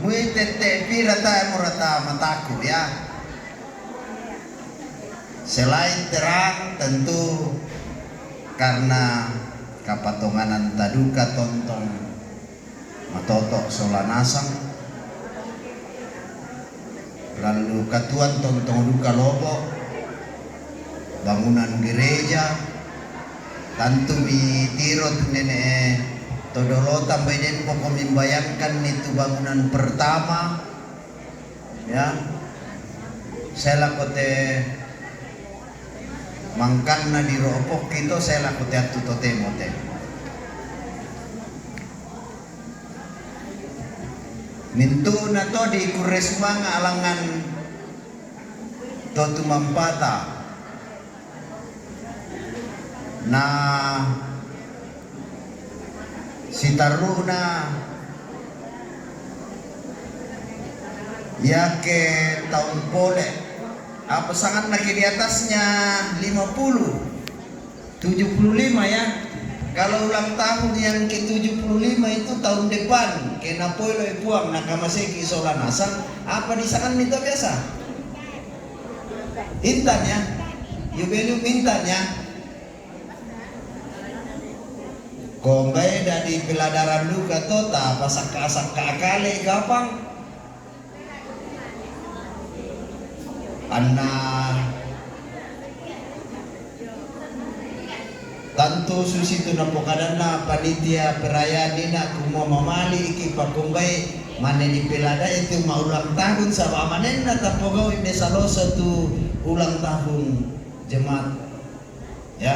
Speaker 9: muitete pirata murata mataku ya. Selain terang tentu karena kapatonganan taduka tontong matotok solanasang, lalu katuan tontong duka lobo, bangunan gereja, tantu mi tiro tu nenek todolota baiden pokok membayangkan itu bangunan pertama ya. Saya lakote mangkanna di ropok itu saya lakote atu totemo te. Mintu na to di kuresmanga alangan to tumampata na si taruna ya ke tahun pole apa sangat lagi di atasnya 50 75 ya. Kalau ulang tahun yang ke 75 itu tahun depan kena poilo ipuang nakamaseki solanasang apa di sana itu biasa intan ya jubileu intan ya. Konggai dari peladaran luka tota pasak-asak kakale gampang anna tantu susi tu napokadana panitia perayaan nina kumo mamali iki pakonggai mane di pelada itu ulang tahun sama manenna tapogau inde salosa tu ulang tahun jemaat ya.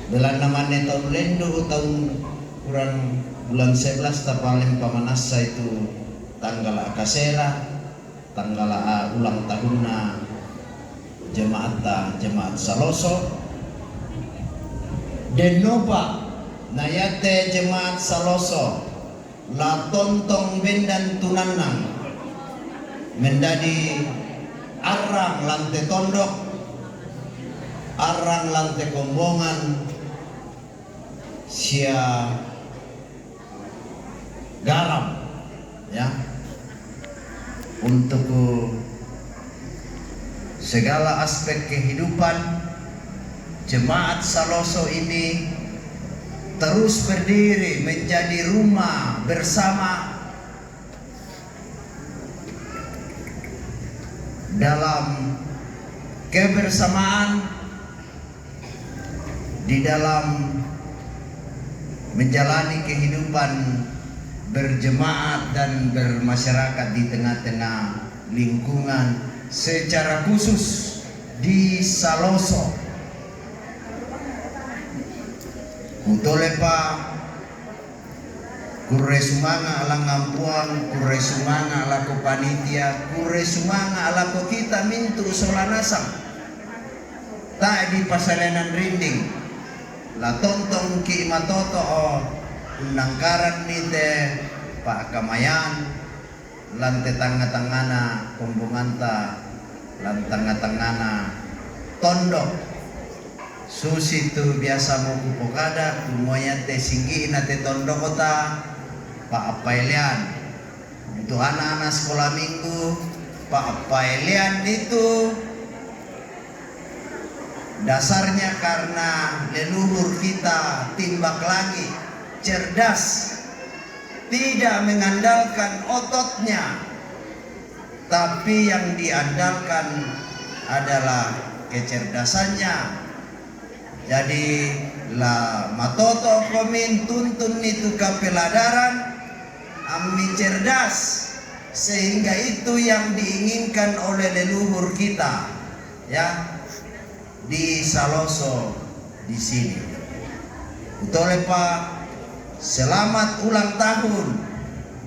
Speaker 9: Bulan namanya tahun lendo tahun kurang bulan 11 paling pamanasa itu tanggal akasera tanggal ulang tahunna jemaat saloso denoba nayate jemaat saloso la tontong bendan tunanang mendadi arang lante tondok arang lante kombongan sia garam ya untuk segala aspek kehidupan jemaat Saloso ini terus berdiri menjadi rumah bersama dalam kebersamaan di dalam menjalani kehidupan berjemaat dan bermasyarakat di tengah-tengah lingkungan, secara khusus di Saloso. Kutolepa kure sumanga ala ngampuan, kure sumanga ala ko panitia, kure sumanga ala ko kita mintu solanasang. Tak di pasalenan rinding. La tontong ki matoto o nangkaran nite Pak Kamayan lante tanga-tangana kumbunganta lan tanga-tangana tondok susi tu biasa mau kupokada kumoya te singgi na te tondok kota Pak Apailian untuk anak-anak sekolah minggu. Pak Apailian itu dasarnya karena leluhur kita timbak lagi cerdas, tidak mengandalkan ototnya, tapi yang diandalkan adalah kecerdasannya. Jadi la matoto komin tuntun itu kapeladaran ami cerdas, sehingga itu yang diinginkan oleh leluhur kita ya di Saloso di sini. Betul Pak. Selamat ulang tahun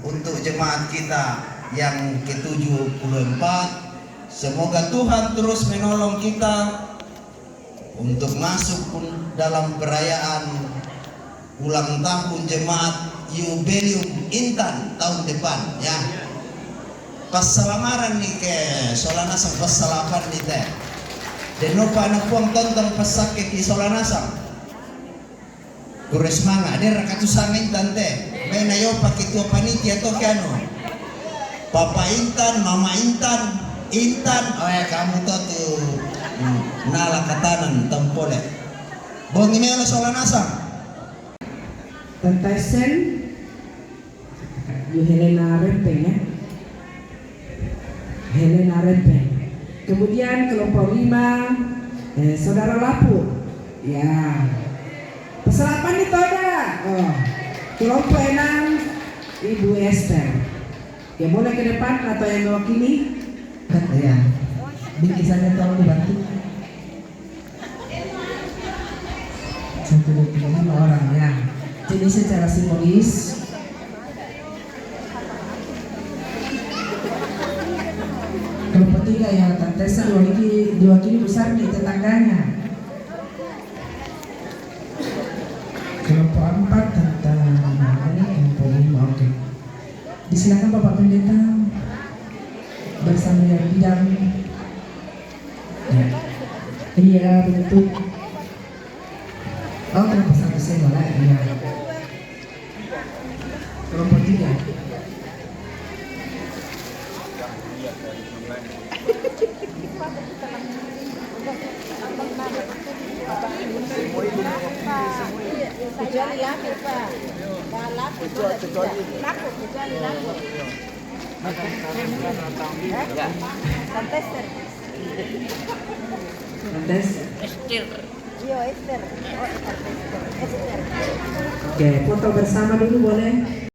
Speaker 9: untuk jemaat kita yang ke-74. Semoga Tuhan terus menolong kita untuk masuk pun dalam perayaan ulang tahun jemaat Jubileum Intan tahun depan ya. Pas salamaran nih ke Solanasang pas salapan nih teh. Dan lupa anak puang tonton pas sakit di Solanasang. Kures manga, ada rakatu sangin tante. May nayo pakai tua panitia to kiano. Papa Intan, Mama Intan, oh ya kamu tuh nala katanan tempole. Bong ini oleh Solanasang.
Speaker 2: Tante Sen, Bu Helena Rempeng ya. Helena Rempeng. Kemudian kelompok 5 Saudara Lapu. Ya. Peselapan itu ada. Kelompok 6 Ibu Esther. Ya boleh ke depan atau yang mewakili? Ya. Bingkisannya tolong dibantu. 1, 2, 3, 5 orang ya. Jadi secara simbolis kelompok 3 yang Tante Sen diwakili besar nih tetangganya. Kelompok 4 tentang kelompok 5. Oke. Disilakan Bapak Pendeta bersama yang bidang. Ya. Iya bentuk. Oh kelompok 1 saya boleh. Iya. Kelompok 3.
Speaker 10: Kecuali laku Pak, laku kecuali laku. Tante Esther. Iya Esther. Esther.
Speaker 2: Oke, foto bersama dulu boleh.